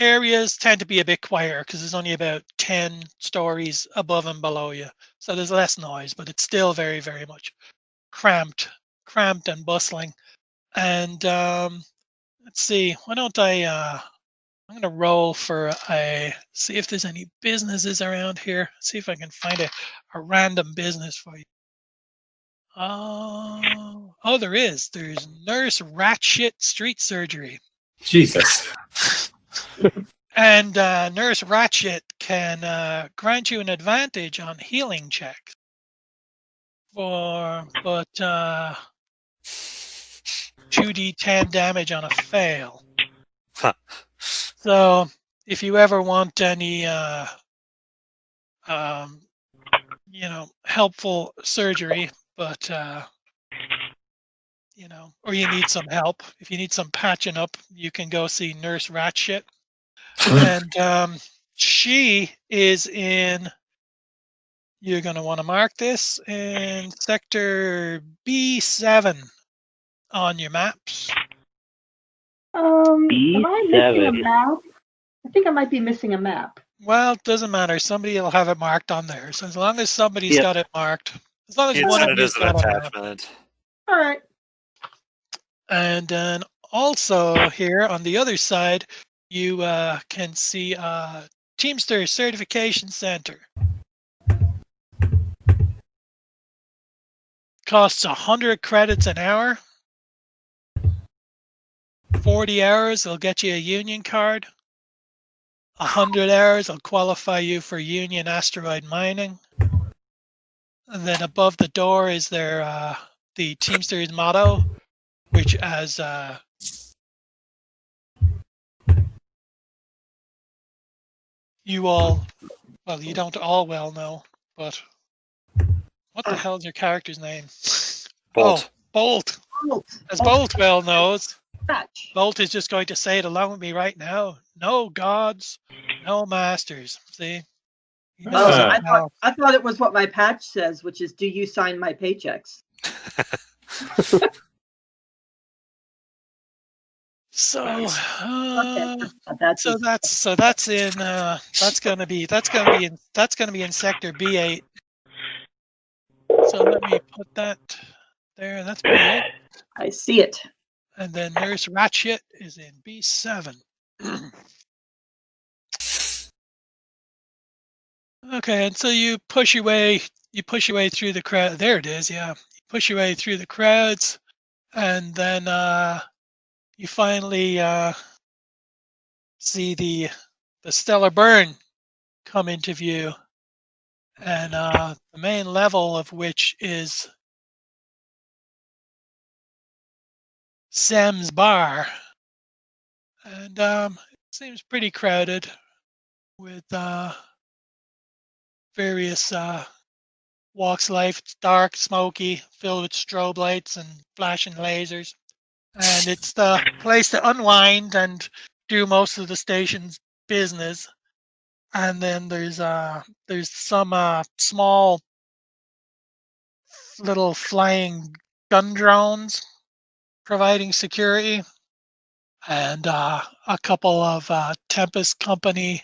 areas tend to be a bit quieter because there's only about 10 stories above and below you. So there's less noise, but it's still very, very much cramped and bustling. And let's see, why don't I'm going to roll for see if there's any businesses around here. See if I can find a random business for you. Oh, there is. There's nurse rat shit street surgery. Jesus. And Nurse Ratchet can grant you an advantage on healing checks. But 2d10 damage on a fail. Huh. So if you ever want any helpful surgery, but or you need some help. If you need some patching up, you can go see Nurse Ratchet. And she is in, you're going to want to mark this in sector B7 on your maps. Am I missing a B7. map? I think I might be missing a map. Well, it doesn't matter. Somebody will have it marked on there. So as long as somebody's Yep. got it marked, as long as He one said of it you's as an got a map. attachment. All right. And then also here on the other side, you can see Teamster Certification Center. Costs 100 credits an hour. 40 hours will get you a union card. 100 hours will qualify you for union asteroid mining. And then above the door is their the Teamsters motto, which as you all, well, you don't all well know, but what the hell is your character's name? Bolt. Oh, Bolt. Bolt. As Bolt well knows, Patch. Bolt is just going to say it along with me right now. No gods, no masters. See? He knows Ah. it now. I thought it was what my patch says, which is, "Do you sign my paychecks?" So, That's that's in that's gonna be in sector B8. So let me put that there. That's B8, I see it. and then Nurse Ratchet is in B7. Okay, and so you push your way through the crowd. There it is. Yeah, you push your way through the crowds, and then you finally see the stellar burn come into view, and the main level of which is Sam's bar, and it seems pretty crowded with various walks of life. It's dark, smoky, filled with strobe lights and flashing lasers, and it's the place to unwind and do most of the station's business. And then there's some small little flying gun drones providing security, and a couple of Tempest Company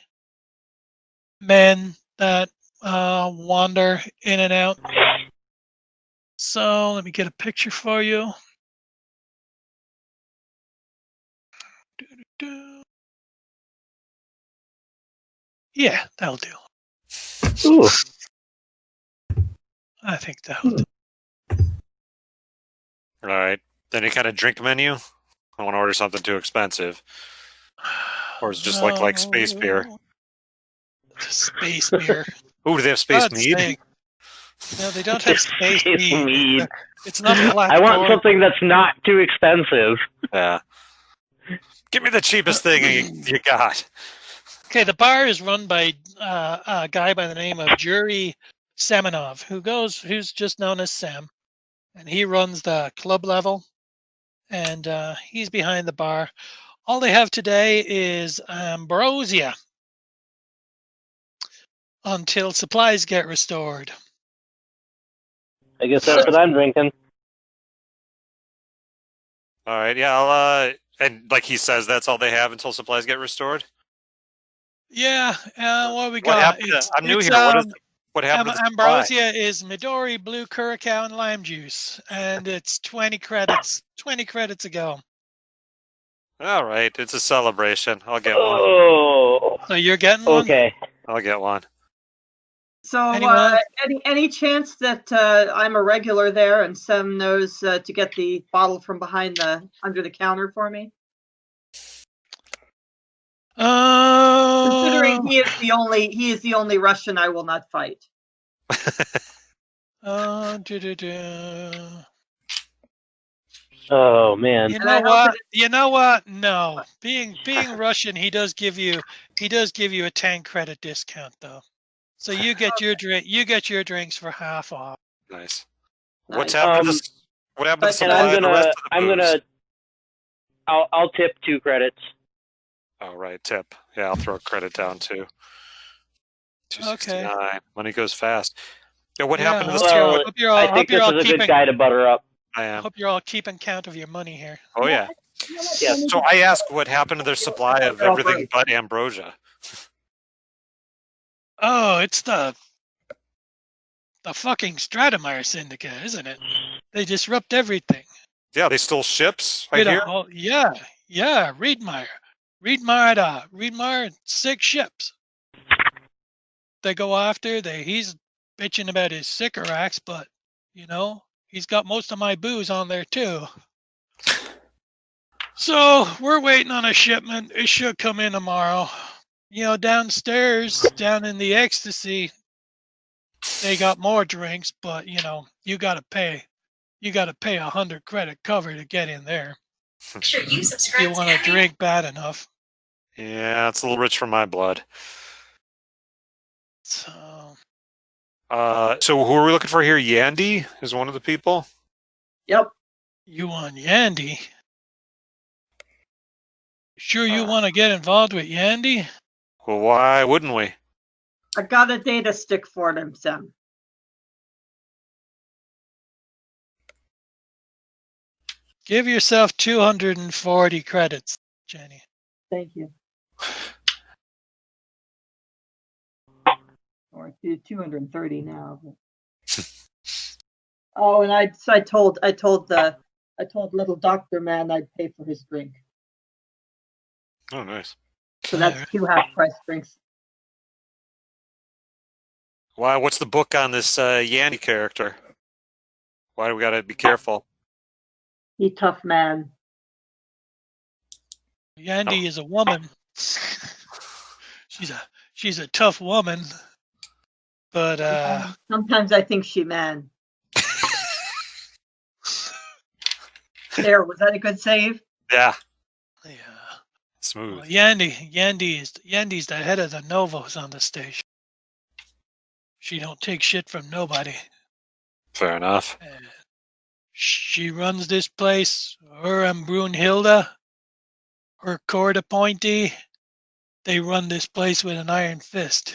men that wander in and out. So let me get a picture for you. Yeah, that'll do. Ooh. I think that'll do. All right. Any kind of drink menu? I want to order something too expensive. Or is it just like space beer? Space beer. Ooh, do they have space God's mead? sake. No, they don't have space Space mead. mead. It's not a black I want door. something that's not too expensive. Yeah. Give me the cheapest thing you got. Okay, the bar is run by a guy by the name of Yuri Semenov, who's just known as Sam, and he runs the club level, and he's behind the bar. All they have today is ambrosia until supplies get restored. I guess that's what I'm drinking. All right. Yeah. I'll. And like he says, that's all they have until supplies get restored. Yeah. What we What got? happened to, I'm new here. What happened to the supply? Ambrosia is Midori, blue curacao, and lime juice, and it's 20 credits. 20 credits a go. All right. It's a celebration. I'll get one. Oh. So you're getting one? Okay. I'll get one. So, Anyone? any chance that I'm a regular there and Sem knows to get the bottle from behind under the counter for me? Considering he is the only Russian I will not fight. Oh man. You And I know hope what? You know what? No. Being Russian, he does give you a 10 credit discount though. So you get your drinks for half off. Nice. Nice. What's happened to the what happened to the And supply of the rest of the booze? I'll tip 2 credits. Oh right, tip. Yeah, I'll throw a credit down too. Okay. $2.69. Money goes fast. Yeah, what Yeah, happened to the Well, hope you're all, I think this is a good guy to butter up. I I am. hope you're all keeping count of your money here. Oh yeah. Yes. So I asked what happened to their supply of everything but ambrosia. Oh, it's the fucking Stratemeyer Syndicate, isn't it? They disrupt everything. Yeah, they stole ships, I hear. Yeah. Riedmeier. Riedmeier, 6 ships. They go after. He's bitching about his Sycorax, but he's got most of my booze on there too. So we're waiting on a shipment. It should come in tomorrow. Downstairs, down in the ecstasy, they got more drinks, but you gotta pay. You gotta pay 100 credit cover to get in there. Sure, you subscribe. You want to drink bad enough. Yeah, it's a little rich for my blood. So So who are we looking for here? Yandy is one of the people. Yep. you want Yandy? Sure, you want to get involved with Yandy? Well, why wouldn't we? I got a data stick for them, Sem. Give yourself 240 credits, Jenny. Thank you. Or 230 now. Oh, and I told little doctor man I'd pay for his drink. Oh, nice. So that's 2 half-price drinks. Why? What's the book on this Yandy character? Why do we gotta be careful? He tough man. Yandy is a woman. She's a tough woman, but Sometimes I think she man. There, was that a good save? Yeah. yeah. Smooth. Well, Yandy's the head of the Novos on the station. She don't take shit from nobody. Fair enough. She runs this place. Her and Brunhilde, her court appointee, they run this place with an iron fist.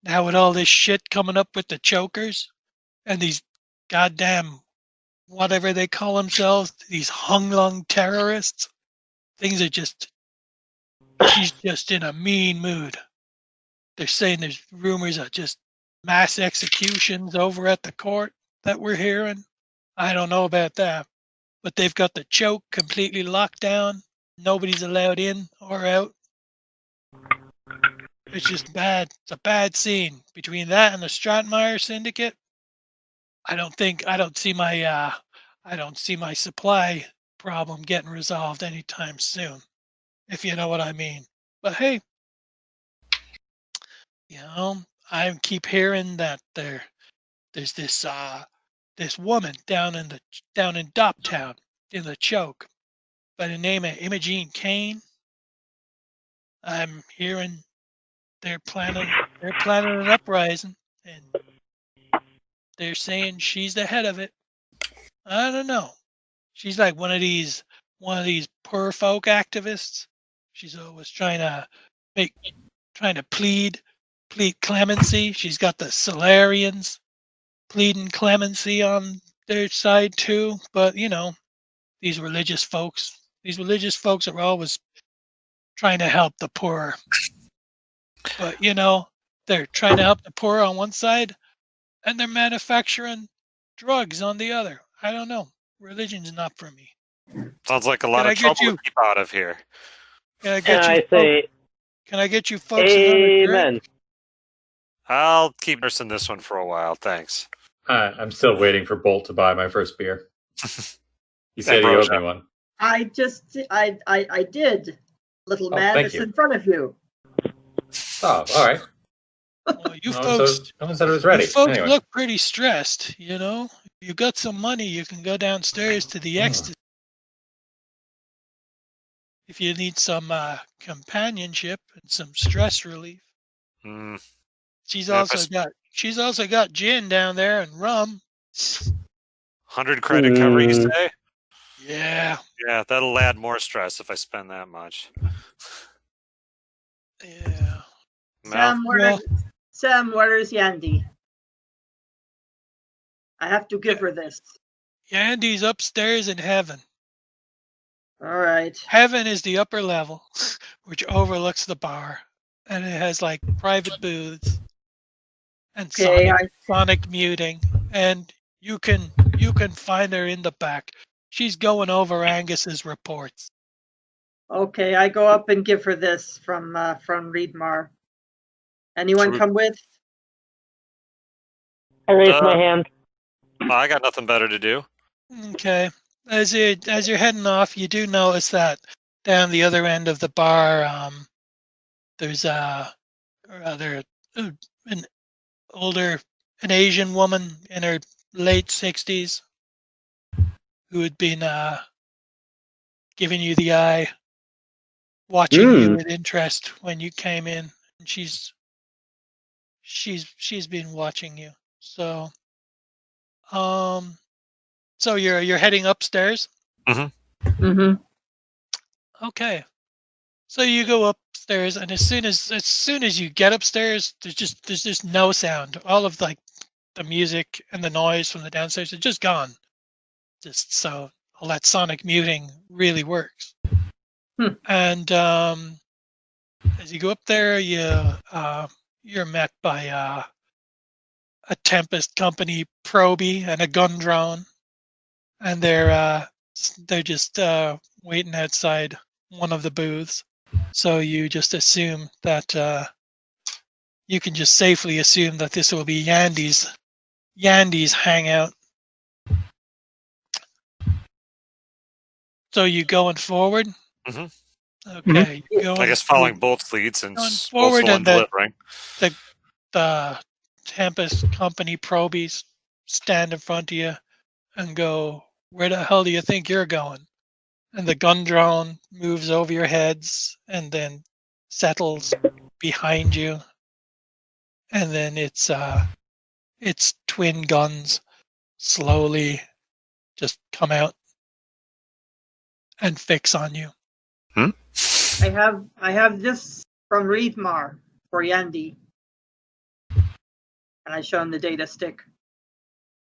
Now with all this shit coming up with the chokers and these goddamn whatever they call themselves, these hung-lung terrorists, things are she's just in a mean mood. They're saying there's rumors of just mass executions over at the court that we're hearing. I don't know about that, but they've got the choke completely locked down. Nobody's allowed in or out. It's just bad. It's a bad scene. Between that and the Stratemeyer Syndicate, I don't see my supply problem getting resolved anytime soon, if you know what I mean. But hey, I keep hearing that there's this woman down in Doptown in the choke by the name of Imogene Kane. I'm hearing they're planning an uprising, and they're saying she's the head of it. I don't know. She's like one of these poor folk activists. She's always trying to plead clemency. She's got the Solarians pleading clemency on their side too. But these religious folks are always trying to help the poor. But they're trying to help the poor on one side, and they're manufacturing drugs on the other. I don't know. Religion's not for me. Sounds like a lot of trouble to keep out of here. Can I get you folks? Amen. I'll keep nursing this one for a while. Thanks. I'm still waiting for Bolt to buy my first beer. He said he Ambrosia. owed me one. I did, little Oh, man. thank It's you. in front of you. Oh, all right. Well, you No folks, one said it was ready. you folks Anyway. look pretty stressed. You know, if you got some money, you can go downstairs to the ecstasy. If you need some companionship and some stress relief. Mm, She's Yeah, if also got gin down there and rum. 100 credit cover, you say? Yeah. Yeah, that'll add more stress if I spend that much. Yeah. Well, Sam, where's Yandy? I have to give her this. Yandy's upstairs in heaven. All right. Heaven is the upper level, which overlooks the bar, and it has like private booths and Okay, sonic muting, and you can find her in the back. She's going over Angus's reports. Okay, I go up and give her this from Reedmar. Anyone come with? I raise my hand. I got nothing better to do. Okay. As you're heading off, you do notice that down the other end of the bar, there's an Asian woman in her late 60s who had been giving you the eye, watching you with interest when you came in. And she's been watching you. So so you're heading upstairs? Mm-hmm. Okay. So you go upstairs, and as soon as you get upstairs, there's just no sound. All of like the music and the noise from the downstairs is just gone. Just so all that sonic muting really works. And as you go up there, you're met by a Tempest Company probie and a gun drone, and they're just waiting outside one of the booths. So you just assume that you can just safely assume that this will be Yandy's hangout. So you going forward? Mm-hmm. Okay. I guess following Bolt's lead since Bolt's forward, the one and delivering. the Tempest Company probies stand in front of you and go, "Where the hell do you think you're going?" And the gun drone moves over your heads and then settles behind you, and then its twin guns slowly just come out and fix on you. I have this from Reedmar for Yandy. And I show him the data stick.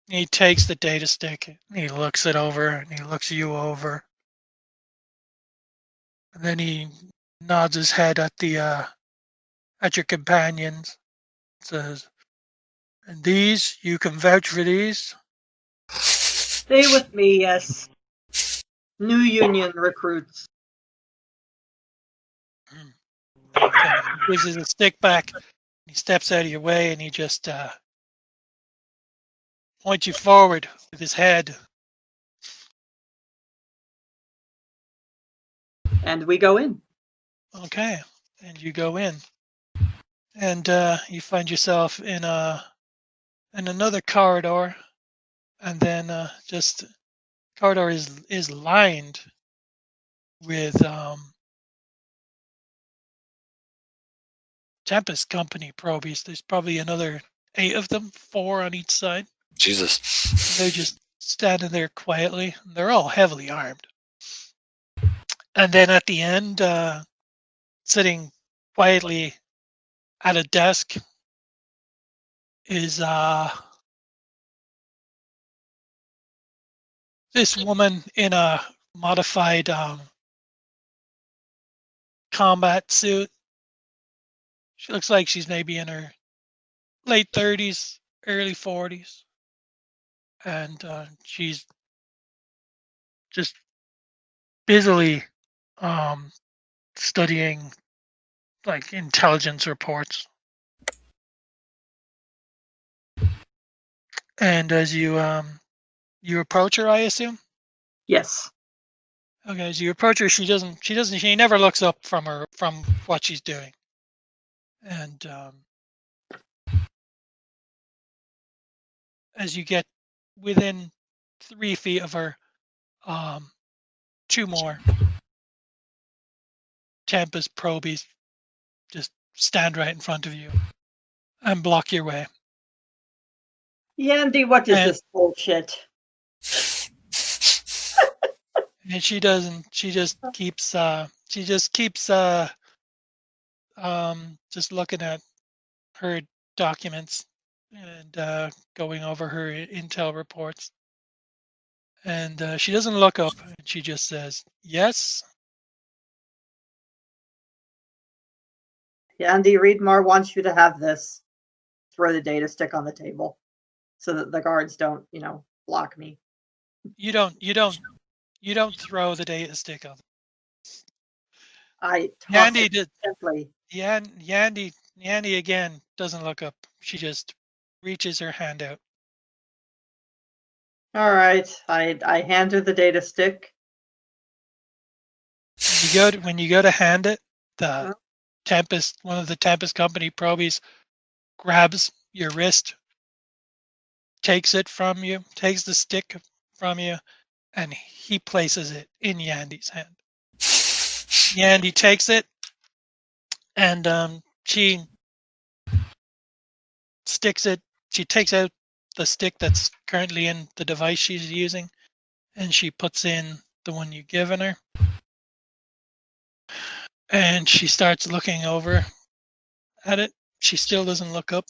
He takes the data stick, and he looks it over, and he looks you over. And then he nods his head at your companions, says, "And these, you can vouch for these?" Stay with me, yes. New Union recruits. Okay. He gives his stick back. He steps out of your way, and he just points you forward with his head. And we go in. Okay. And you go in. And you find yourself in another corridor, and then just corridor is lined with Tempest Company probies. There's probably another 8 of them, 4 on each side. Jesus. They're just standing there quietly. They're all heavily armed. And then at the end, sitting quietly at a desk is this woman in a modified combat suit. She looks like she's maybe in her late 30s, early 40s. And she's just busily studying like intelligence reports. And as you approach her, I assume. Yes. Okay, as you approach her, she never looks up from what she's doing. And as you get within 3 feet of her, two more Tempest probies just stand right in front of you and block your way. Yandy, what is And- this bullshit? And she doesn't. She just keeps. Just looking at her documents and going over her intel reports. And she doesn't look up. She just says, "Yes." Yandy, Reedmar wants you to have this. Throw the data stick on the table so that the guards don't, block me. You don't throw the data stick on. I toss Yandy it did. gently. Yandy again doesn't look up. She just reaches her hand out. All right. I hand her the data stick. When you go to hand it, the one of the Tempest Company probies grabs your wrist, takes it from you, takes the stick from you, and he places it in Yandy's hand. Yandy takes it, and she sticks it. She takes out the stick that's currently in the device she's using, and she puts in the one you've given her. And she starts looking over at it. She still doesn't look up.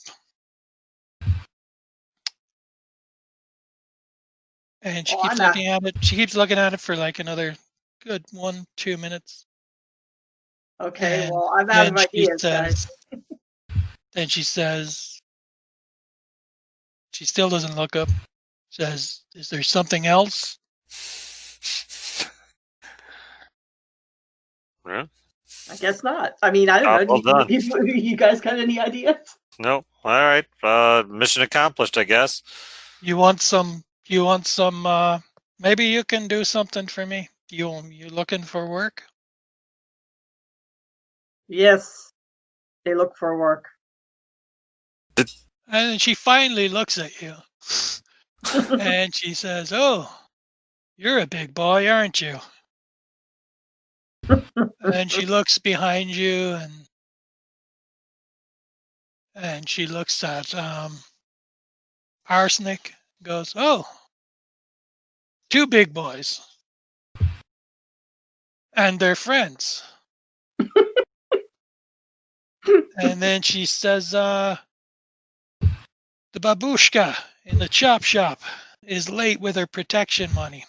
And she keeps looking at it. She keeps looking at it for like another good 1-2 minutes. Okay, And well, I'm out of ideas, guys. Then she says, she still doesn't look up. Says, "Is there something else?" Yeah. I guess not. I mean, I don't know. Well done. You guys got any ideas? No. All right. Mission accomplished, I guess. You want some? Maybe you can do something for me. You looking for work? Yes, they look for work. And she finally looks at you, and she says, "Oh, you're a big boy, aren't you?" And she looks behind you, and she looks at Arsenic. Goes, "Oh, 2 big boys, and they're friends." And then she says, "The babushka in the chop shop is late with her protection money.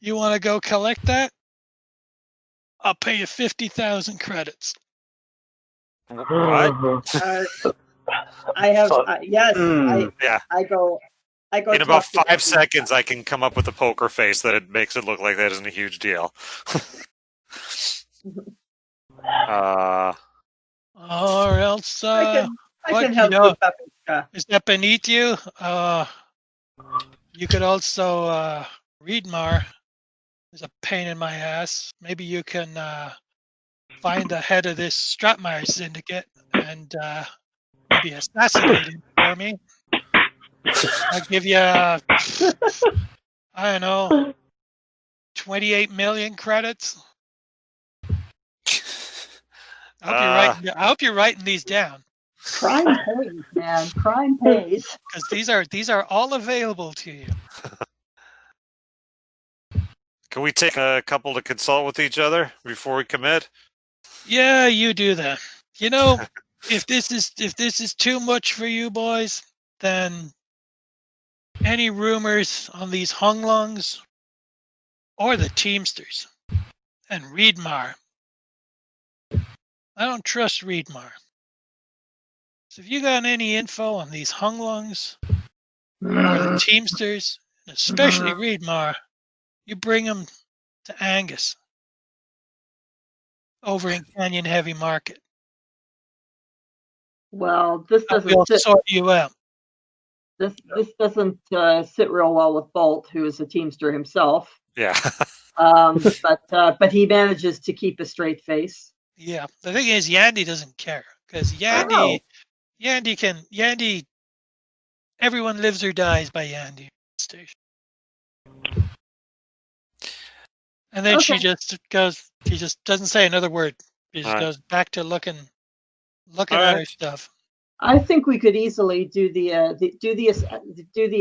You want to go collect that? I'll pay you 50,000 credits." What? I have yes. Yeah. I go. In about talk to 5 seconds, I can come up with a poker face that it makes it look like that isn't a huge deal. Or else, I what, can help you, Paprika. is that beneath you? You could also Reedmar is a pain in my ass. Maybe you can find the head of this Stratmeyer syndicate and maybe assassinate him for me. I'll give you, I don't know, 28 million credits. I hope you're writing these down. Crime pays, man. Crime pays. Because these are all available to you. Can we take a couple to consult with each other before we commit? Yeah, you do that. You know, if this is too much for you boys, then any rumors on these Hunglungs or the Teamsters and Reedmar, I don't trust Reedmar. So if you got any info on these Hunglungs or the Teamsters, and especially Reedmar, you bring them to Angus over in Canyon Heavy Market. Well, this and we'll doesn't sit. sort you out. This doesn't sit real well with Bolt, who is a Teamster himself. Yeah. But he manages to keep a straight face. Yeah. The thing is, Yandy doesn't care because Oh. Yandy, everyone lives or dies by Yandy station. And then she Okay. just doesn't say another word. She just All right. goes back to looking All at her right. stuff. I think we could easily do the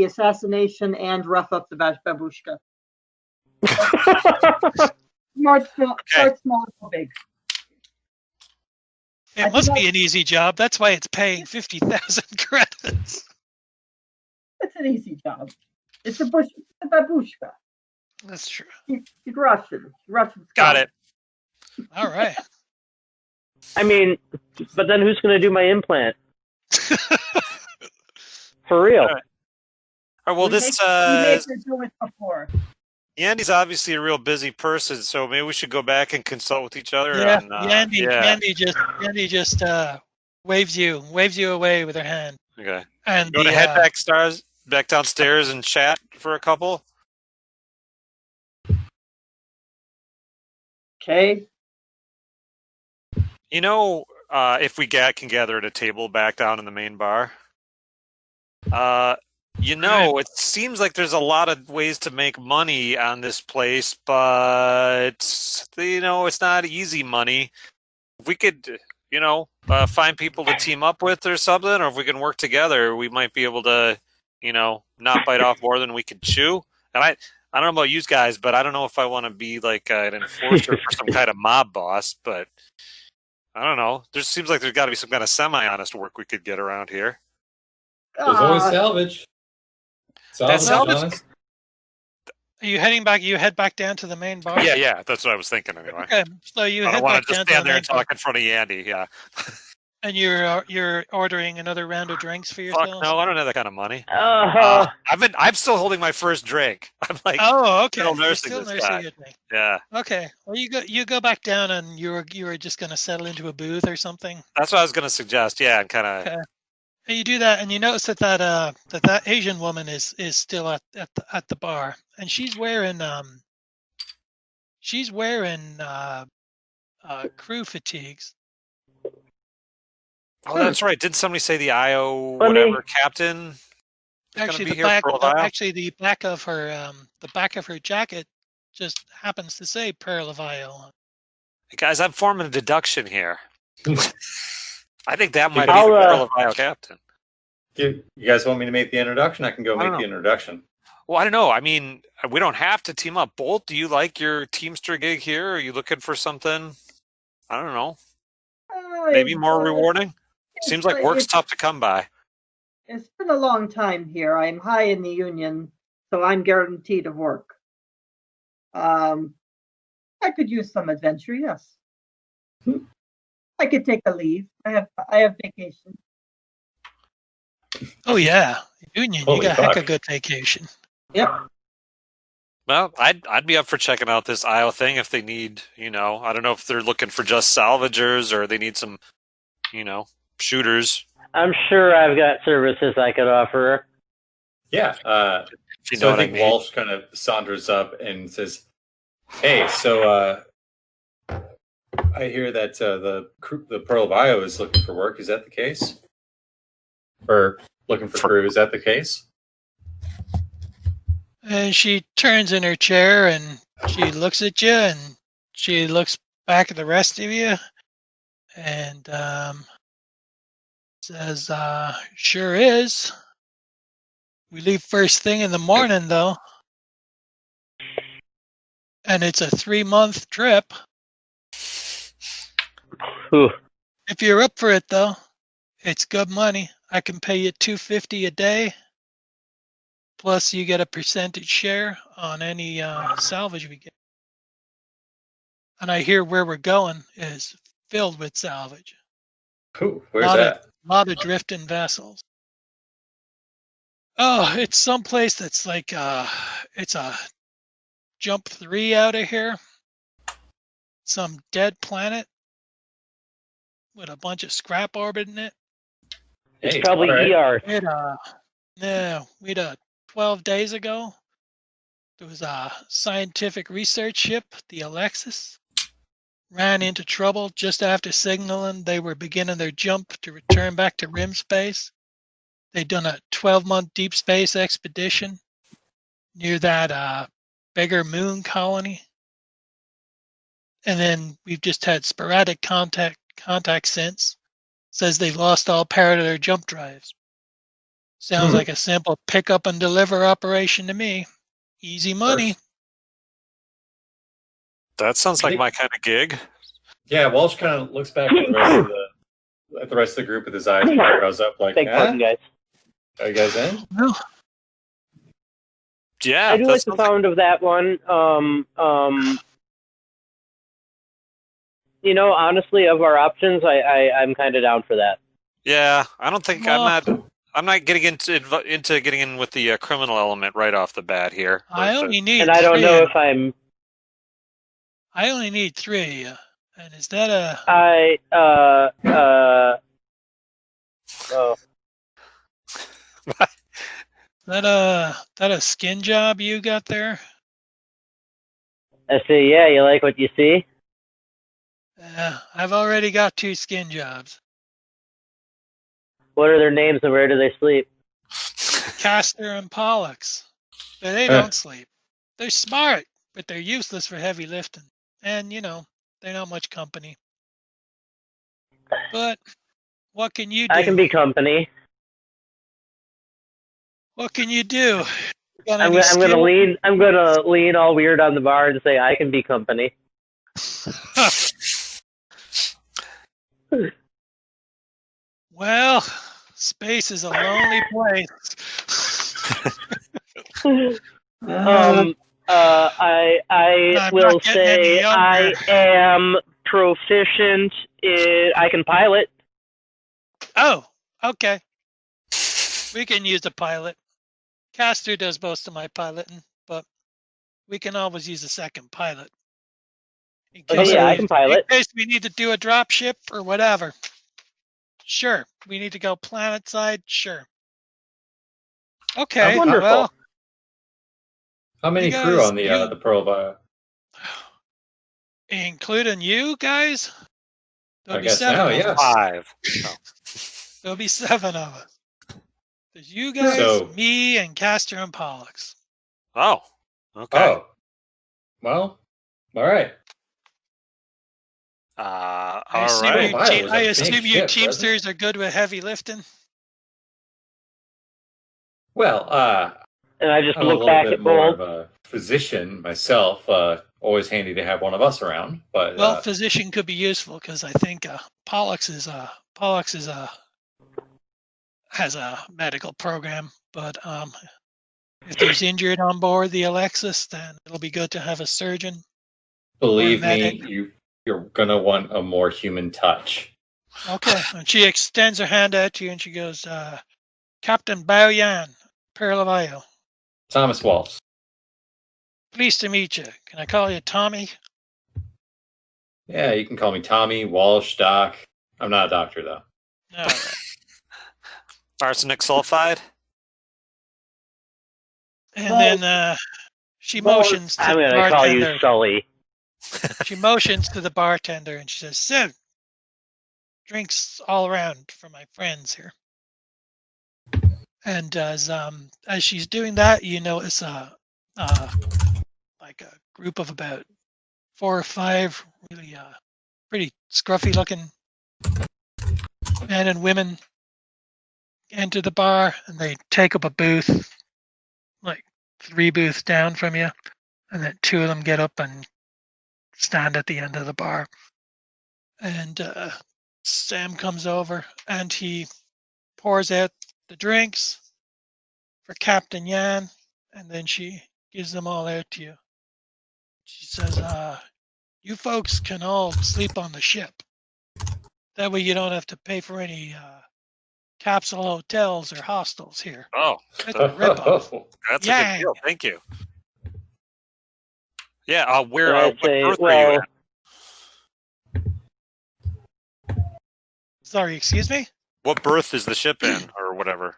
assassination and rough up the babushka. Smart, small, big. It must be an easy job. That's why it's paying 50,000 credits. It's an easy job. It's a babushka. That's true. It's Russian. Got it. All right. I mean, but then who's going to do my implant? For real. All right. All right, well, We made her do it before. Yandy's obviously a real busy person, so maybe we should go back and consult with each other. Yeah, on, Yandy just waves you away with her hand. Okay. And You want to head back downstairs and chat for a couple? Okay. You know, if we can gather at a table back down in the main bar. It seems like there's a lot of ways to make money on this place, but it's not easy money. If we could, find people to team up with or something, or if we can work together, we might be able to, not bite off more than we can chew. And I don't know about you guys, but I don't know if I want to be like an enforcer for some kind of mob boss, but I don't know. There seems like there's got to be some kind of semi-honest work we could get around here. There's always salvage. Honest. Are you heading back? You head back down to the main bar? Yeah, that's what I was thinking anyway. Okay, so you I head don't want back to down just to the stand there main and talk bar. in front of Yandy, yeah. And you're ordering another round of drinks for yourself? Fuck no, I don't have that kind of money. Uh, I'm still holding my first drink. I'm like, oh, okay. still You're nursing still this nursing guy. your drink. Yeah. Okay. Well, you go back down, and you were just gonna settle into a booth or something. That's what I was gonna suggest. Yeah, and kind of. Okay. And you do that, and you notice that Asian woman is still at the bar, and she's wearing crew fatigues. Oh, that's right. Didn't somebody say the IO whatever captain? Actually, the back of her jacket just happens to say Pearl of Io. Hey guys, I'm forming a deduction here. I think that might be the Pearl of Io captain. You guys want me to make the introduction? I can go make the introduction. Well, I don't know. I mean, we don't have to team up. Bolt, do you like your Teamster gig here? Are you looking for something? I don't know. Maybe more rewarding? Seems like work's tough to come by. It's been a long time here. I'm high in the union, so I'm guaranteed of work. I could use some adventure, yes. I could take a leave. I have vacation. Oh yeah, union. Holy you got fuck. heck a good vacation. Yep. Well, I'd be up for checking out this IO thing if they need, I don't know if they're looking for just salvagers or they need some, shooters. I'm sure I've got services I could offer. Yeah. So I think Walsh kind of saunters up and says, "Hey, so I hear that the Pearl of Io is looking for work. Is that the case? Or looking for crew? Is that the case?" And she turns in her chair and she looks at you and she looks back at the rest of you and says, "Sure is. We leave first thing in the morning, though. And it's a 3-month trip. Ooh. If you're up for it, though, it's good money. I can pay you $250 a day. Plus, you get a percentage share on any salvage we get. And I hear where we're going is filled with salvage. Ooh, where's that? A lot of drifting vessels. Oh, it's someplace that's like it's a jump 3 out of here. Some dead planet with a bunch of scrap orbiting it. It's Hey, probably all right. ER. We had 12 days ago. There was a scientific research ship, the Alexis, ran into trouble just after signaling they were beginning their jump to return back to rim space. They'd done a 12-month deep space expedition near that bigger moon colony. And then we've just had sporadic contact since. Says they've lost all power to their jump drives. Sounds like a simple pick up and deliver operation to me. Easy money. That sounds like my kind of gig. Yeah, Walsh kind of looks back at the rest of the group with his eyebrows up, like, Beg pardon, guys. Are you guys in? No. Yeah, I do like the sound of that one. You know, honestly, of our options, I'm kind of down for that. Yeah, I don't think I'm not getting into getting in with the criminal element right off the bat here. I only need and I don't three. know if I'm. I only need 3. And is that a? Oh. That a skin job you got there? I see. Yeah, you like what you see? I've already got 2 skin jobs. What are their names and where do they sleep? Castor and Pollux. But they don't sleep. They're smart, but they're useless for heavy lifting. And, you know, they're not much company. But what can you do? I can be company. What can you do? I'm gonna lean all weird on the bar and say I can be company. Well, space is a lonely place. I will say I am proficient in. I can pilot. Oh, okay. We can use a pilot. Castor does most of my piloting, but we can always use a second pilot. I can pilot. In case we need to do a drop ship or whatever. Sure. We need to go planet side? Sure. Okay, wonderful. well. How many crew on the Pearl Bio? Including you guys? I guess now, yeah. 5. There'll be 7 of us. There's you guys, me, and Castor and Pollux. Oh, okay. Oh, well, all right. I assume you Teamsters are good with heavy lifting. Well, and I just I'm look a back little bit at more Bolt. of a physician myself. Always handy to have one of us around. But well, physician could be useful because I think Pollux has a medical program. But if there's injured on board the Alexis, then it'll be good to have a surgeon. Believe me, you're gonna want a more human touch. Okay, and she extends her hand out to you and she goes, Captain Bao Yan, Pearl of Io. Thomas Waltz. Pleased to meet you. Can I call you Tommy? Yeah, you can call me Tommy, Walsh, Doc. I'm not a doctor, though. All right. Arsenic sulfide? And then she motions to I'm the going to call you bartender. Sully. She motions to the bartender and she says, "So, drinks all around for my friends here." And as she's doing that, you notice like a group of about 4 or 5 really pretty scruffy looking men and women enter the bar and they take up a booth like 3 booths down from you, and then 2 of them get up and stand at the end of the bar. And Sam comes over and he pours out the drinks for Captain Yan, and then she gives them all out to you. She says, you folks can all sleep on the ship. That way you don't have to pay for any capsule hotels or hostels here. Oh, that's a ripoff. That's a good deal. Thank you. Yeah, where what berth are you at? Sorry, excuse me? What berth is the ship in, or whatever?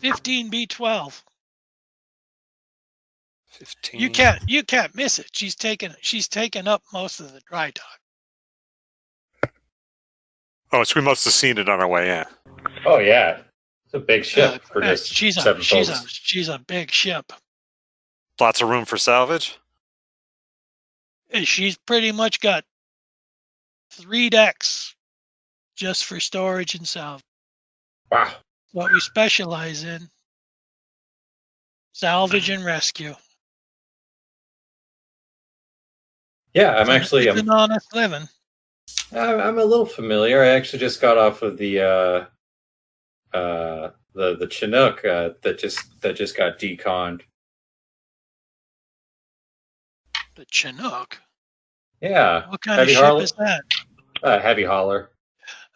15B12. 15. You can't miss it. She's taken up most of the dry dock. Oh, so we must have seen it on our way in. Oh yeah, it's a big ship for just she's seven folks. she's a big ship. Lots of room for salvage. She's pretty much got 3 decks just for storage and salvage. Wow. What we specialize in: salvage and rescue. Yeah, It's an honest living. I'm a little familiar. I actually just got off of the Chinook that just got deconned. The Chinook. Yeah. What kind of ship is that? Heavy hauler.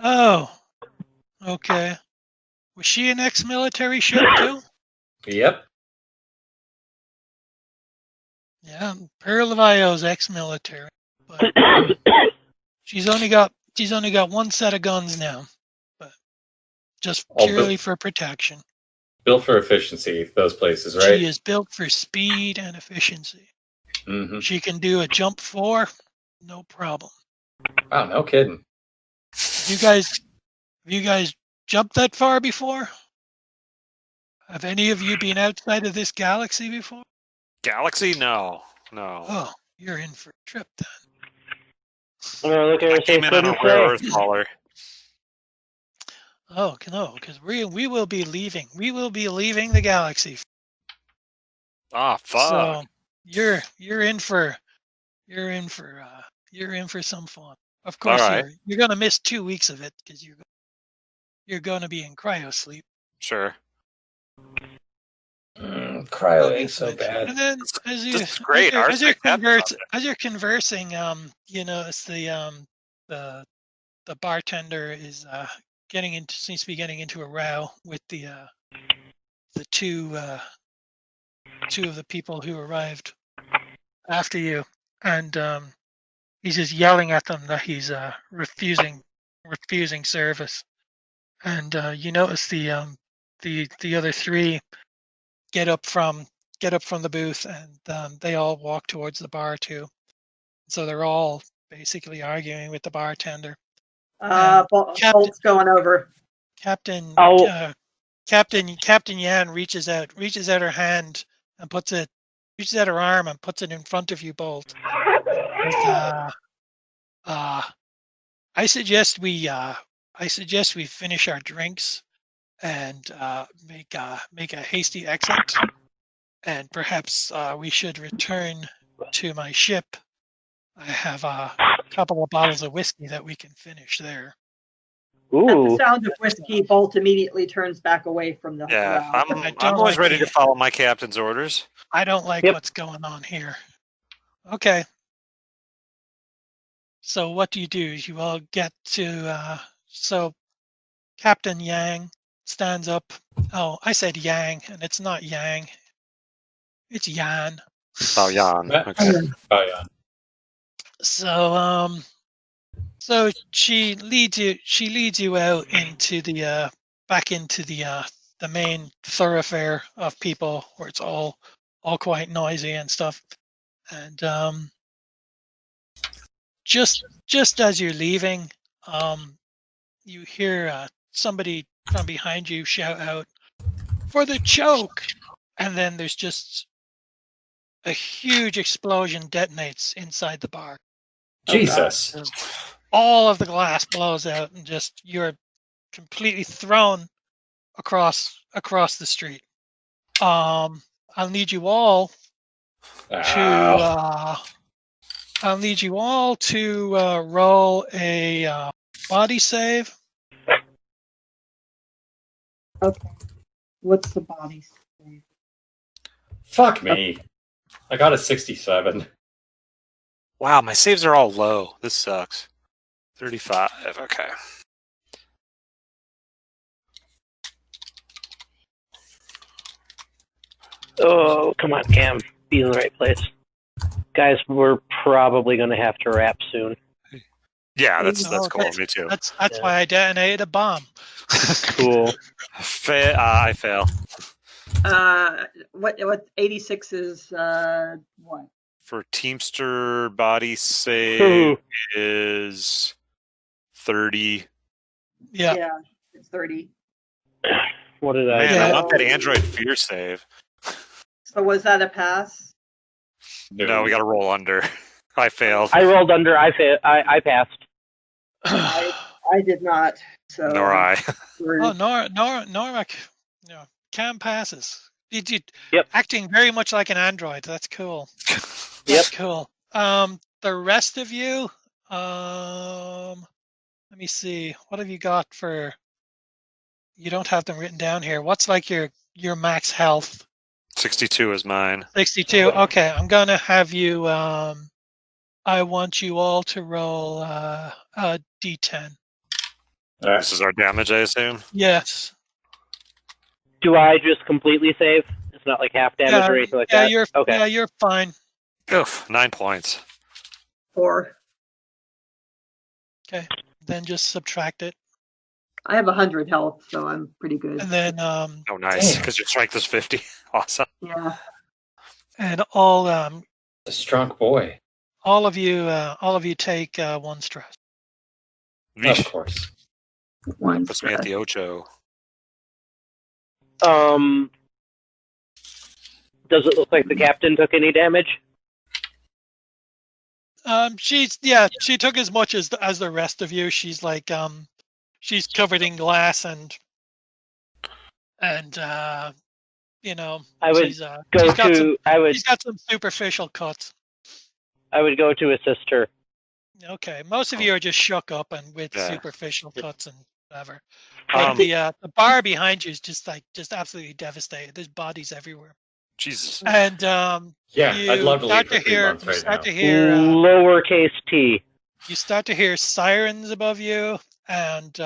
Oh, okay. Was she an ex-military ship too? Yep. Yeah, Pearl of Io's ex-military, but she's only got one set of guns now, but just purely for protection. Built for efficiency, those places, right? She is built for speed and efficiency. Mm-hmm. She can do a jump 4, no problem. Wow, no kidding. Have you guys jumped that far before? Have any of you been outside of this galaxy before? Galaxy? No. Oh, you're in for a trip then. I'm gonna look at her I and say, came in on a couldn't rare say. earth hauler. Oh no, because we will be leaving. We will be leaving the galaxy. Ah, fuck. So you're in for some fun. Of course, right. you're gonna miss 2 weeks of it because you're gonna be in cryo sleep. Sure. Cryo ain't so bad. And then as you're conversing, you notice the bartender is seems to be getting into a row with the two of the people who arrived after you, and he's just yelling at them that he's refusing service. And you notice the other 3 get up from the booth, and they all walk towards the bar too. So they're all basically arguing with the bartender. Bolt's going over. Captain Yan reaches out her hand and reaches out her arm and puts it in front of you, Bolt. I suggest we finish our drinks and make a hasty exit, and perhaps we should return to my ship. I have a couple of bottles of whiskey that we can finish there. At the sound of whiskey, Bolt immediately turns back away from the Yeah, I'm always ready to follow my captain's orders. I don't like what's going on here. Okay. So what do? You all get to so Captain Yang stands up. Oh, I said Yang, and it's not Yang. It's Yan. Oh, Yan. Okay. Oh, yeah. So she leads you out into the back into the main thoroughfare of people where it's all quite noisy and stuff. And just as you're leaving, you hear somebody from behind you shout out, "For the choke!" And then there's just a huge explosion detonates inside the bar. Jesus. All of the glass blows out, and just you're completely thrown across the street. I'll need you all to roll a body save. Okay. What's the body save? Fuck me. I got a 67. Wow, my saves are all low. This sucks. 35. Okay. Oh, come on, Cam. Be in the right place. Guys, we're probably going to have to wrap soon. Yeah, that's Oh, cool. Me too. That's Yeah. why I detonated a bomb. Cool. I fail. What 86 is what? For Teamster body save is 30. Yeah. It's 30. What did I Man, do? I Yeah. want that Android fear save. So was that a pass? No, we got to roll under. I failed. I rolled under. I passed. I did not. So Nor I. Oh, Normac, cam passes. Yep. Acting very much like an android. That's cool. Yep. That's cool. The rest of you, let me see. What have you got for? You don't have them written down here. What's like your max health? 62 is mine. 62. Okay, I'm gonna have you. I want you all to roll a d10. All right. This is our damage, I assume. Yes. Do I just completely save? It's not like half damage or anything like that? You're fine. Oof, 9 points. 4. Okay. Then just subtract it. I have 100 health, so I'm pretty good. And then Oh, nice, Damn. because your strength is 50. Awesome. Yeah. and all A strong boy. all of you take 1 stress. Of Yeesh. course. One Puts me at the Ocho. Does it look like the captain took any damage? She took as much as the rest of you. She's like she's covered in glass and I would she's go to. she's got some superficial cuts. I would go to assist her. Okay, most of you are just shook up and with Yeah. superficial cuts and whatever. But the bar behind you is just absolutely devastated. There's bodies everywhere. Jesus. And Yeah, I'd love to leave for 3 hear, months you right start now. to hear Lowercase t. you start to hear sirens above you, and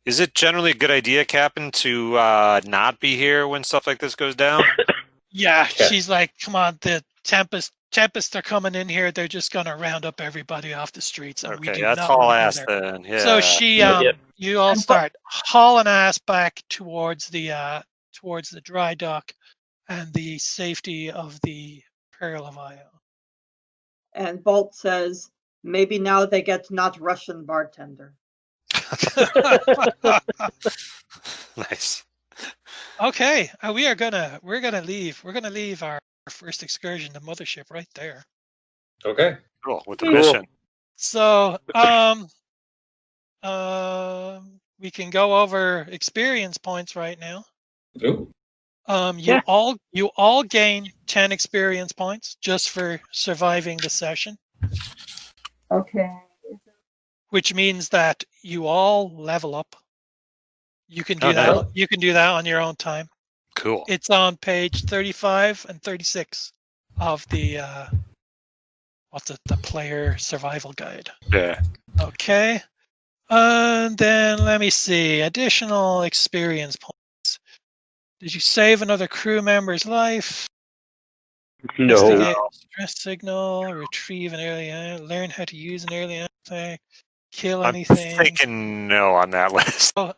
Is it generally a good idea, Captain, to not be here when stuff like this goes down? yeah, Yeah. she's like, "Come on, the tempests are coming in here. They're just gonna round up everybody off the streets, and we Okay, do that's not all want I to go asked there." then. Yeah. So she, Yep. you all start hauling ass back towards the dry dock and the safety of the Pearl of Io. And Bolt says, maybe now they get not Russian bartender. Nice. Okay, we're gonna leave. We're gonna leave our first excursion to Mothership right there. Okay. Cool. With the Cool. mission. So, we can go over experience points right now. Ooh. You Yeah. all gain 10 experience points just for surviving the session, Okay. which means that you all level up. You can do Oh, that. nice. You can do that on your own time. Cool. It's on page 35 and 36 of the the player survival guide. Yeah. Okay. And then let me see. Additional experience points. Did you save another crew member's life? No. Investigate a stress signal, retrieve an early, learn how to use an early attack, kill I'm anything. thinking no on that list. Oh,